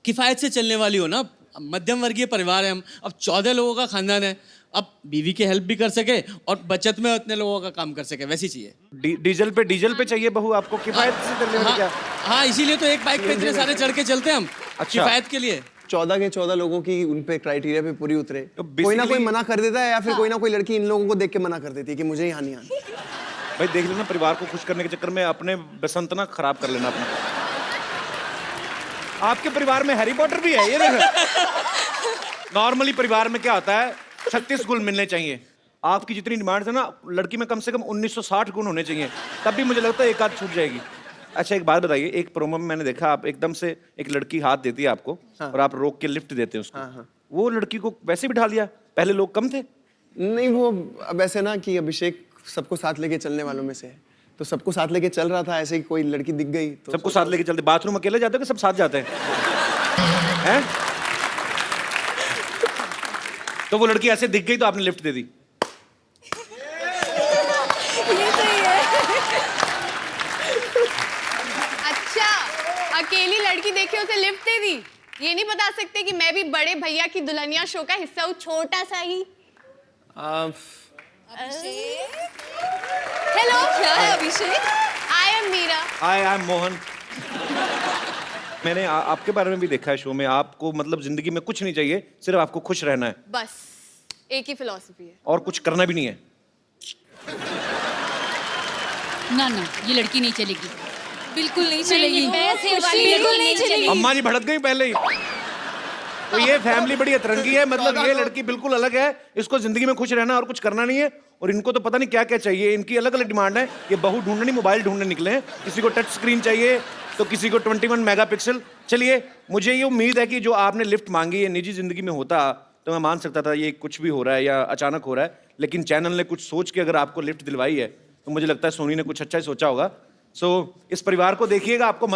किफायत से चलने वाली हो ना, मध्यम वर्गीय परिवार है हम, अब 14 लोगों का खानदान है, अब बीवी की हेल्प भी कर सके और बचत में उतने लोगों का काम कर सके, वैसी चाहिए। डीजल पे चाहिए बहू आपको, किफायत से चलने वाली क्या? हाँ, इसीलिए तो एक बाइक पे इतने सारे चढ़ के चलते हैं हम, किफायत के लिए। 14 के 14 लोगों की उन पे क्राइटेरिया पे पूरी उतरे, कोई ना कोई मना कर देता है या फिर कोई ना कोई लड़की इन लोगों को देख के मना कर देती है कि मुझे यहाँ नहीं आना। भाई देख लेना, परिवार को खुश करने के चक्कर में अपने बसंत ना खराब कर लेना अपना। आपके परिवार में हैरी पॉटर भी है, ये देखो। नॉर्मली परिवार में क्या होता है, 36 गुण मिलने चाहिए। आपकी जितनी डिमांड है ना, लड़की में कम से कम 1960 गुण होने चाहिए, तब भी मुझे लगता है एक आध छूट जाएगी। अच्छा एक बात बताइए, एक प्रोमो में मैंने देखा आप एकदम से एक लड़की हाथ देती है आपको, और आप रोक के लिफ्ट देते हैं उसको। वो लड़की को वैसे बिठा लिया, पहले लोग कम थे? नहीं, वो अब ऐसे ना कि अभिषेक सबको साथ लेके चलने वालों में से है, तो सबको साथ लेके चल रहा था, ऐसे ही कोई लड़की दिख गई तो सबको साथ लेके चलते। बाथरूम अकेले जाते हो कि सब साथ जाते हैं? हैं? तो वो लड़की ऐसे दिख गई तो आपने लिफ्ट दे दी? अच्छा, अकेली लड़की देखे उसे लिफ्ट दे दी? ये नहीं बता सकते कि मैं भी बड़े भैया की दुल्हनिया शो का हिस्सा हूँ, छोटा सा ही? हेलो, क्या है Abhishek? I am Meera. I am Mohan. मैंने आपके बारे में भी देखा है शो में, आपको मतलब जिंदगी में कुछ नहीं चाहिए, सिर्फ आपको खुश रहना है। बस एक ही फिलॉसफी है, और कुछ करना भी नहीं है। ना ना, ये लड़की नहीं चलेगी, बिल्कुल नहीं चलेगी, बिल्कुल नहीं चलेगी। अम्मा जी भड़क गई पहले ही। तो ये फैमिली बड़ी अतरंगी है, मतलब ये लड़की बिल्कुल अलग है, इसको जिंदगी में खुश रहना और कुछ करना नहीं है, और इनको तो पता नहीं क्या क्या चाहिए, इनकी अलग अलग डिमांड है। ये बहू ढूंढने नहीं, मोबाइल ढूंढने निकले हैं। किसी को टच स्क्रीन चाहिए तो किसी को 21 मेगापिक्सल। चलिए, मुझे ये उम्मीद है कि जो आपने लिफ्ट मांगी है निजी जिंदगी में होता तो मैं मान सकता था ये कुछ भी हो रहा है या अचानक हो रहा है, लेकिन चैनल ने कुछ सोच के अगर आपको लिफ्ट दिलवाई है तो मुझे लगता है सोनी ने कुछ अच्छा ही सोचा होगा। सो इस परिवार को देखिएगा, आपको मजा